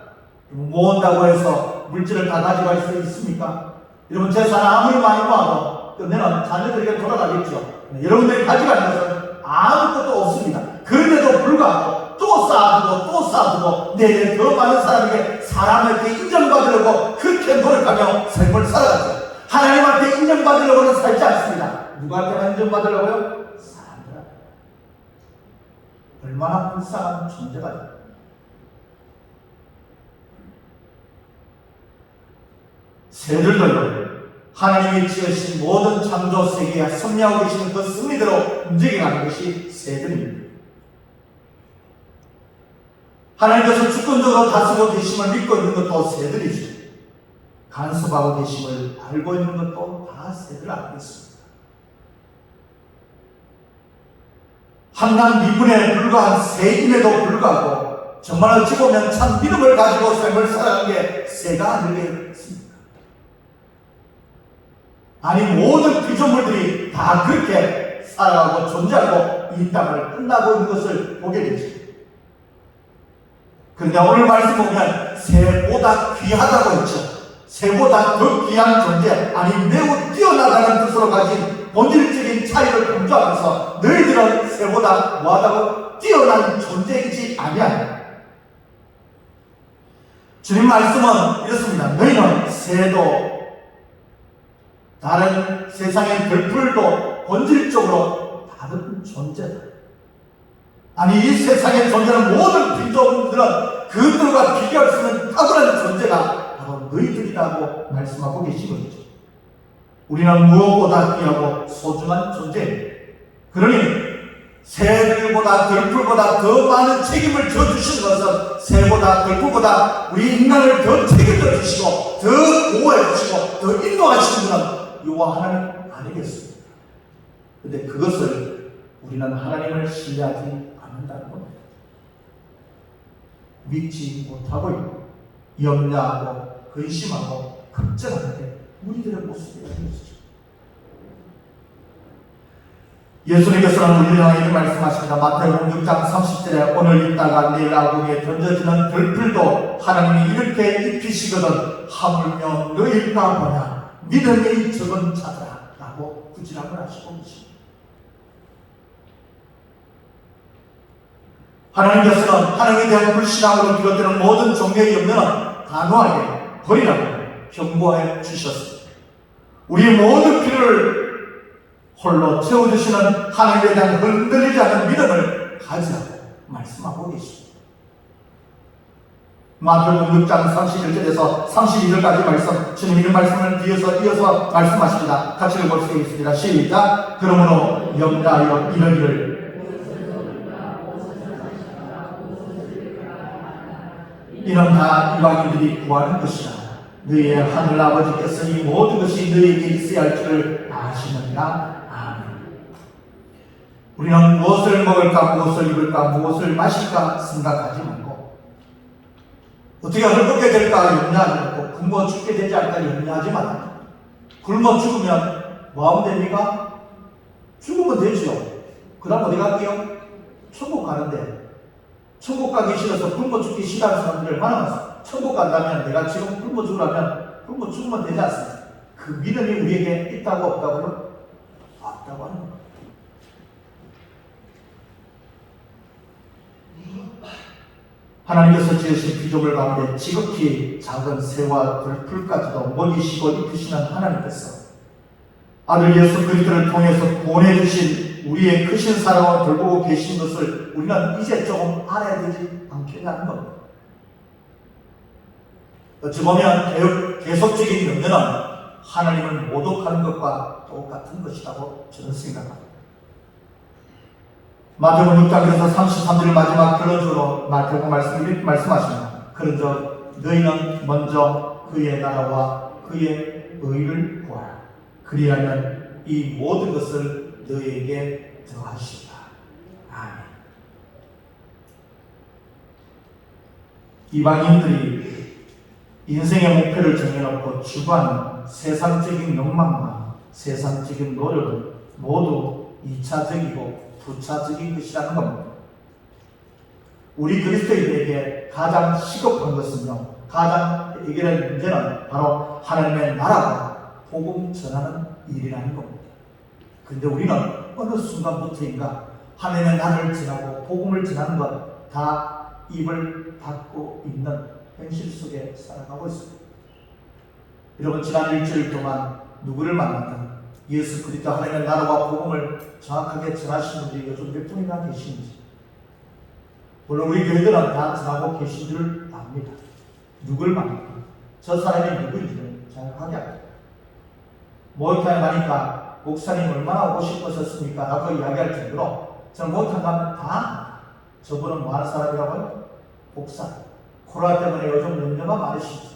모은다고 해서 물질을 다 가져갈 수 있습니까? 여러분, 재산 아무리 많이 모아도 끝내는 자녀들에게 돌아가겠죠. 여러분들이 가져가는 것은 아무것도 없습니다. 그런데도 불구하고 또 쌓아두고 내일 더 많은 사람에게 사람에게 인정받으려고 그렇게 노력하며 삶을 살아가죠. 하나님한테 인정받으려고는 살지 않습니다. 누구한테만 인정받으려고요? 사람들한테. 얼마나 불쌍한 존재가 새들도요, 하나님이 지으신 모든 창조 세계에 섭리하고 계시는 그 섭리대로 움직여가는 것이 새들입니다. 하나님께서 주권적으로 다스리고 계심을 믿고 있는 것도 새들이죠. 간섭하고 계심을 알고 있는 것도 다 새들 알고 있습니다. 한낱 미분에 불과한 새임에도 불구하고 정말 어찌 보면 참 믿음을 가지고 삶을 살아가는 게 새가 아니겠습니까? 아니, 모든 피조물들이 다 그렇게 살아가고 존재하고 이 땅을 끝나고 있는 것을 보게 되죠. 그런데 오늘 말씀 보면 새보다 귀하다고 했죠. 새보다 더 귀한 존재, 아니 매우 뛰어나다는 뜻으로 가진 본질적인 차이를 강조하면서 너희들은 새보다 뭐하다고? 뛰어난 존재이지 아니하냐. 주님 말씀은 이렇습니다. 너희는 새도 다른 세상의 별풀도 본질적으로 다른 존재다. 아니, 이 세상에 존재하는 모든 피조물들은 그들과 비교할 수 있는 탁월한 존재가 바로 너희들이라고 말씀하고 계시거든요. 우리는 무엇보다 귀하고 소중한 존재입니다. 그러니 새들보다 들풀보다 더 많은 책임을 져주시는 것은 새보다 들풀보다 우리 인간을 더 책임져 주시고 더 보호해 주시고 더 인도하시는 분은 여호와 하나님 아니겠습니까? 그런데 그것을 우리는 하나님을 신뢰하지 않는다는 겁니다. 믿지 못하고 있고 염려하고 근심하고 걱정하는데 우리들의 모습이 아니었죠. 예수님께서는 우리를 향해 이렇게 말씀하십니다. 마태복음 6장 30절에 오늘 있다가 내일 아궁이에 던져지는 들풀도 하나님이 이렇게 입히시거든 하물며 너희가 보냐 믿음이 적은 자들아 라고 부지런을 하시고 계십니다. 하나님께서는 하나님에 대한 불신앙으로 비롯되는 모든 종교의 염려는 단호하게 버리라고 경고해 주셨습니다. 우리의 모든 필요를 홀로 채워주시는 하나님에 대한 흔들리지 않는 믿음을 가지라고 말씀하고 계십니다. 마태복음 6장 31절에서 32절까지 말씀, 주님 이런 말씀을 이어서 말씀하십니다. 같이 읽어보겠습니다. 시작. 그러므로 염려하여 이르기를 이는 다 이방인들이 구하는 것이라. 너희의 하늘 아버지께서 이 모든 것이 너희에게 있어야 할 줄을 아시느니라. 아멘. 우리는 무엇을 먹을까, 무엇을 입을까, 무엇을 마실까 생각하지 말고 어떻게 헐겁게 될까 염려하지 말고 굶어 죽게 되지 않을까 염려하지 말고 굶어 죽으면 뭐 하면 됩니까? 죽으면 되지요. 그 다음 어디 갈게요? 천국 가는데 천국 가기 싫어서 굶어 죽기 싫어하는 사람들이 얼마나 많습니까? 천국 간다면 내가 지금 굶어 죽으라면 굶어 죽으면 되지 않습니까? 그 믿음이 우리에게 있다고 없다고요? 없다고 하는 겁니다. 하나님께서 지으신 피조물 가운데 지극히 작은 새와 들풀까지도 먹이시고 입히시는 하나님께서 아들 예수 그리스도를 통해서 구원해 주신 우리의 크신 사랑을 돌보고 계신 것을 우리는 이제 조금 알아야 되지 않겠냐는 겁니다. 어찌 보면 계속적인 염려는 하나님을 모독하는 것과 똑같은 것이라고 저는 생각합니다. 마태복음 6장에서 33절 마지막 결론적으로 마태복음 말씀을 이렇게 말씀하십니다. 그런즉 너희는 먼저 그의 나라와 그의 의를 구하라. 그리하면 이 모든 것을 너희에게 더하시리라. 아멘. 이방인들이 인생의 목표를 정해놓고 추구하는 세상적인 욕망과 세상적인 노력은 모두 2차적이고 부차적인 것이라는 겁니다. 우리 그리스도인에게 가장 시급한 것은요, 가장 해결할 문제는 바로 하나님의 나라가 복음 전하는 일이라는 겁니다. 근데 우리는 어느 순간부터인가 하나님의 나라를 전하고 복음을 전하는 것 다 입을 닫고 있는 현실 속에 살아가고 있습니다. 여러분 지난 일주일 동안 누구를 만났든 예수 그리스도 하나님의 나라와 복음을 정확하게 전하시는 분들이 요즘 몇 분이나 계시는지, 물론 우리 교회들은 다 전하고 계신 줄 압니다. 누구를 만났든 저 사람이 누구인지를 정확하게 압니다. 모욕탕에 가니까 목사님 얼마나 오고 싶으셨습니까? 라고 이야기할 정도로 저는 모욕탕 가면 다 저분은 뭐 하는 사람이라고요? 목사. 코로나 때문에 요즘 염려가 많으시죠.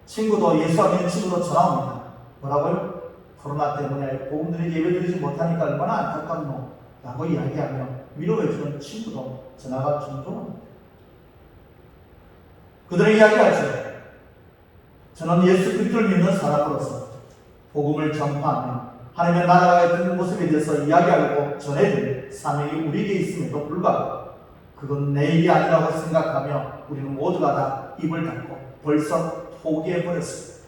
친구도 예수하는 친구도 전화 옵니다. 뭐라고요? 코로나 때문에 복음들이 예배드리지 못하니까 얼마나 안타깝노? 라고 이야기하며 위로해주는 친구도 전화가 종종 옵니다. 그들은 이야기하죠. 저는 예수 그리스도를 믿는 사람으로서 복음을 전파하며 하나님의 나라의 그 모습에 대해서 이야기하고 전해드릴 사명이 우리에게 있음에도 불구하고 그건 내 일이 아니라고 생각하며 우리는 모두가 다 입을 닫고 벌써 포기해버렸습니다.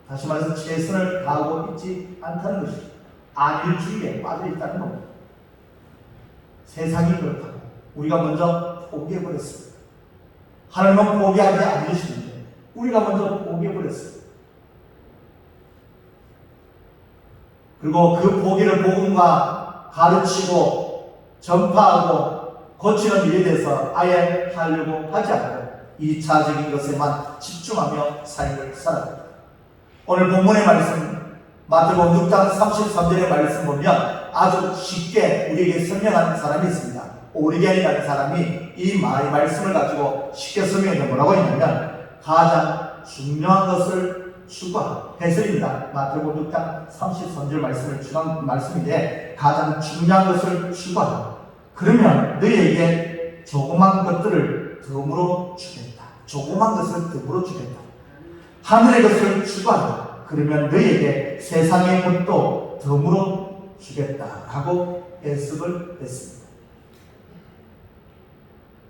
다시 말해서 최선을 다하고 있지 않다는 것입니다. 안일주의에 빠져있다는 겁니다. 세상이 그렇다고 우리가 먼저 포기해버렸습니다. 하나님은 포기하지 않으시는데 우리가 먼저 포기해버렸습니다. 그리고 그 포기를 복음과 가르치고 전파하고 고치는 일에 대해서 아예 하려고 하지 않고 2차적인 것에만 집중하며 삶을 살아갑니다. 오늘 본문의 말씀 마태복음 6장 33절의 말씀 보면 아주 쉽게 우리에게 설명하는 사람이 있습니다. 오리겐이라는 사람이 이 말씀을 가지고 쉽게 설명해 뭐라고 했냐면 가장 중요한 것을 추구하라. 해설입니다. 마태복음 6장 33절 말씀을 중요한 말씀인데 가장 중요한 것을 추구하라. 그러면 너희에게 조그만 것들을 덤으로 주겠다. 조그만 것을 덤으로 주겠다. 하늘의 것을 주관하라. 그러면 너희에게 세상의 것도 덤으로 주겠다. 하고 해석을 했습니다.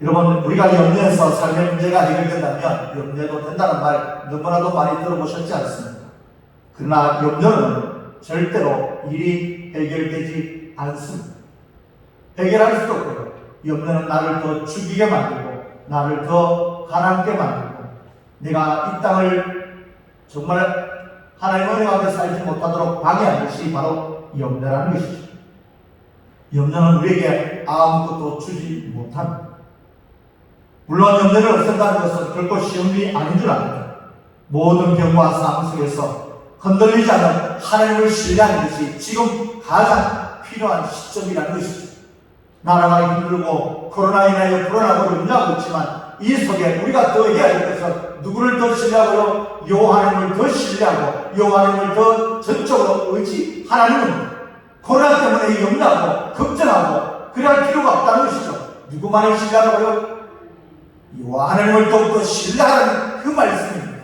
여러분, 우리가 염려해서 삶의 문제가 해결된다면 염려도 된다는 말 너무나도 많이 들어보셨지 않습니까? 그러나 염려는 절대로 일이 해결되지 않습니다. 해결할 수도 없고요. 염려는 나를 더 죽이게 만들고 나를 더 가난하게 만들고 내가 이 땅을 정말 하나님의 은혜 가운데 살지 못하도록 방해하는 것이 바로 염려라는 것이죠. 염려는 우리에게 아무것도 주지 못합니다. 물론 염려를 없앤다는 것은 결코 쉬운 일이 아닌 줄 압니다. 모든 병과 상황 속에서 흔들리지 않은 하나님을 신뢰하는 것이 지금 가장 필요한 시점이라는 것이죠. 나라가 힘들고 코로나로 인하여 불안하고 염려하고 있지만 이 속에 우리가 더 해야 할 것은 누구를 더 신뢰하고요? 여호와 하나님을 더 신뢰하고 여호와 하나님을 더 전적으로 하나님은 코로나 때문에 염려하고 걱정하고 그럴 필요가 없다는 것이죠. 누구만을 신뢰하라고요? 여호와 하나님을 더욱더 신뢰하는 그 말씀입니다.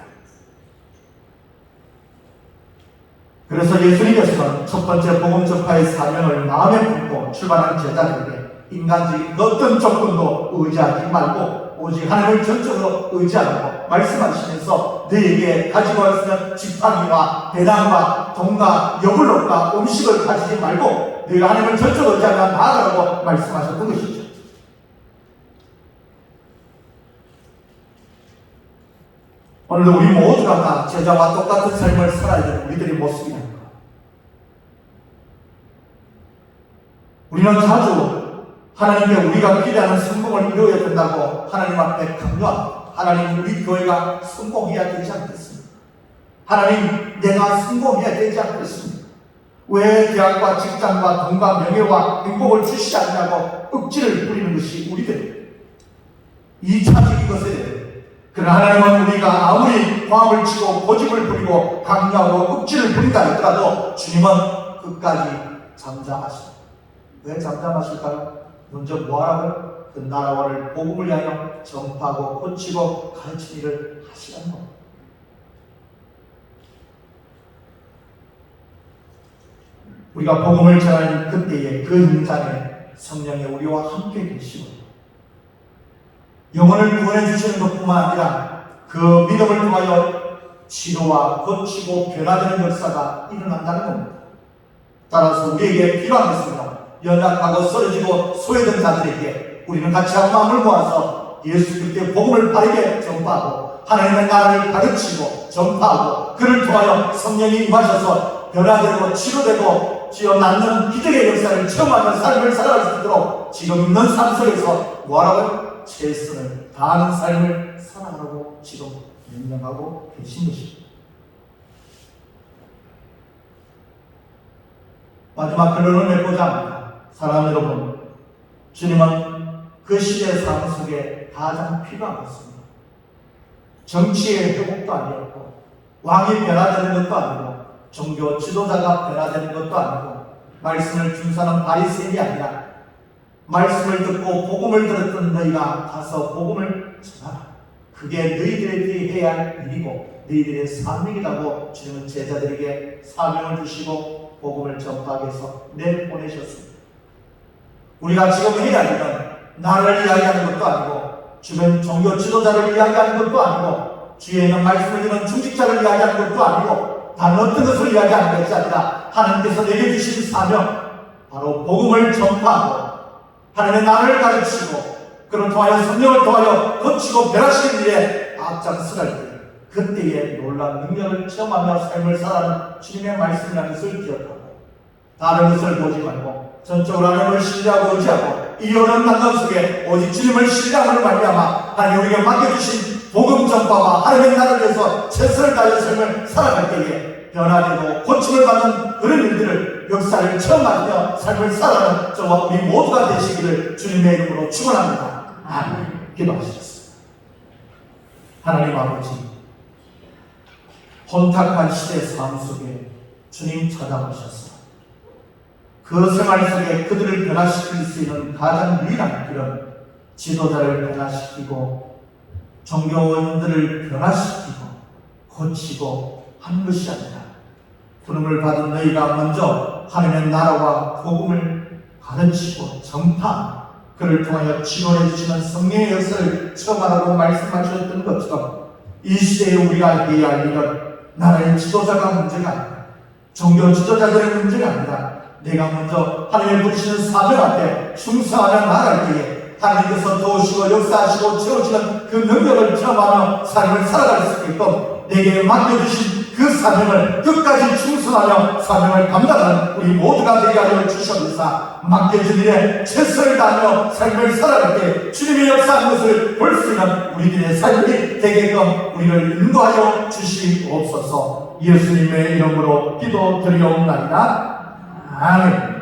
그래서 예수님께서는 첫 번째 복음 전파의 사명을 마음에 품고 출발한 제자들에게 인간적인 어떤 조건도 의지하지 말고 오직 하나님을 전적으로 의지하고 말씀하시면서 너희에게 가지고 있는 지팡이와 배낭과 돈과 여불록과 음식을 가지지 말고 너희가 하나님을 전적으로 의지하며 나아가라고 말씀하셨던 것이죠. 오늘도 우리 모두가 다 제자와 똑같은 삶을 살아야 되는 우리들의 모습이랍니다. 우리는 자주 하나님께 우리가 기대하는 성공을 이루어야 된다고 하나님 앞에 강요합니다. 하나님, 우리 교회가 성공해야 되지 않겠습니까? 하나님, 내가 성공해야 되지 않겠습니까? 왜 대학과 직장과 돈과 명예와 행복을 주시지 않냐고 억지를 부리는 것이 우리들입니다. 2차적인 것에 그러나 하나님은 우리가 아무리 화합을 치고 고집을 부리고 강요하고 억지를 부린다 하더라도 주님은 끝까지 잠잠하십니다. 왜 잠잠하실까요? 먼저 뭐하라고요? 그 나라와를 복음을 위하여 전파하고 고치고 가르치는 일을 하시라는 겁니다. 우리가 복음을 전하는 그때에 그 현장에 성령이 우리와 함께 계시고 영혼을 구원해 주시는 것뿐만 아니라 그 믿음을 통하여 치료와 고치고 변화되는 역사가 일어난다는 겁니다. 따라서 우리에게 필요한 것입니다. 연약하고 쓰러지고 소외된 자들에게 우리는 같이 한 마음을 모아서 예수 그리스도의 복음을 바르게 전파하고 하나님의 나라를 가르치고 전파하고 그를 통하여 성령이 임하셔서 변화되고 치료되고 지어 낫는 기적의 역사를 체험하는 삶을 살아갈 수 있도록 지금 있는 삶 속에서 뭐하라고요? 최선을 다하는 삶을 살아가라고 지금 명령하고 계신 것입니다. 마지막 결론을 맺고자 합니다. 사랑하는 여러분, 주님은 그 시대의 상황 속에 가장 필요한 것입니다. 정치의 회복도 아니었고 왕이 변화되는 것도 아니고 종교 지도자가 변화되는 것도 아니고 말씀을 준수하는 바리새인이 아니라 말씀을 듣고 복음을 들었던 너희가 가서 복음을 전하라. 그게 너희들이 해야 할 일이고 너희들의 사명이라고 주님은 제자들에게 사명을 주시고 복음을 전파하기 위해서 내보내셨습니다. 우리가 지금 해야 할 일은 나를 이야기하는 것도 아니고 주변 종교 지도자를 이야기하는 것도 아니고 주위에 있는 말씀을 듣는 중직자를 이야기하는 것도 아니고 다른 어떤 것을 이야기하는 것이 아니라 하나님께서 내게 주신 사명, 바로 복음을 전파하고 하나님의 나라를 가르치고 그를 통하여 성령을 통하여 고치고 변화시키는 일에 앞장서갈 때 그때의 놀라운 능력을 체험하며 삶을 살아가는 주님의 말씀이라는 것을 기억하고 다른 것을 보지 말고 전적으로 하나님을 신뢰하고 의지하고 이 어려운 난관 속에 오직 주님을 신뢰함으로 말미암아 하나님 우리에게 맡겨주신 복음 전파와 하나님의 나라를 위해서 최선을 다하여 삶을 살아갈 때에 변화되고 고침을 받는 그런 일들을 역사를 체험하며 삶을 살아가는 저와 우리 모두가 되시기를 주님의 이름으로 축원합니다. 아멘. 기도하시겠습니다. 하나님 아버지, 혼탁한 시대 삶 속에 주님 찾아오셔서 그 생활 속에 그들을 변화시킬 수 있는 가장 유일한 길은 지도자를 변화시키고 종교인들을 변화시키고 고치고 하는 것이 아니라 부름을 받은 너희가 먼저 하나님의 나라와 복음을 가르치고 전파, 그를 통하여 지원해 주시는 성령의 역사를 체험하라고 말씀하셨던 것처럼 이 시대에 우리가 해야 할 일은 나라의 지도자가 문제가 아니라 종교 지도자들의 문제가 아니라 내가 먼저 하나님의 부르시는 사명 앞에 충성하며 나갈 때에 하나님께서 도우시고 역사하시고 채우시는 그 능력을 체험하며 삶을 살아갈 수 있게끔 내게 맡겨주신 그 사명을 끝까지 충성하며 사명을 감당하는 우리 모두가 되게 하여 주셔서 맡겨진 일에 최선을 다하며 삶을 살아갈 때 주님의 역사하는 것을 볼 수 있는 우리들의 삶이 되게끔 우리를 인도하여 주시옵소서. 예수님의 이름으로 기도드리옵나이다. 아멘.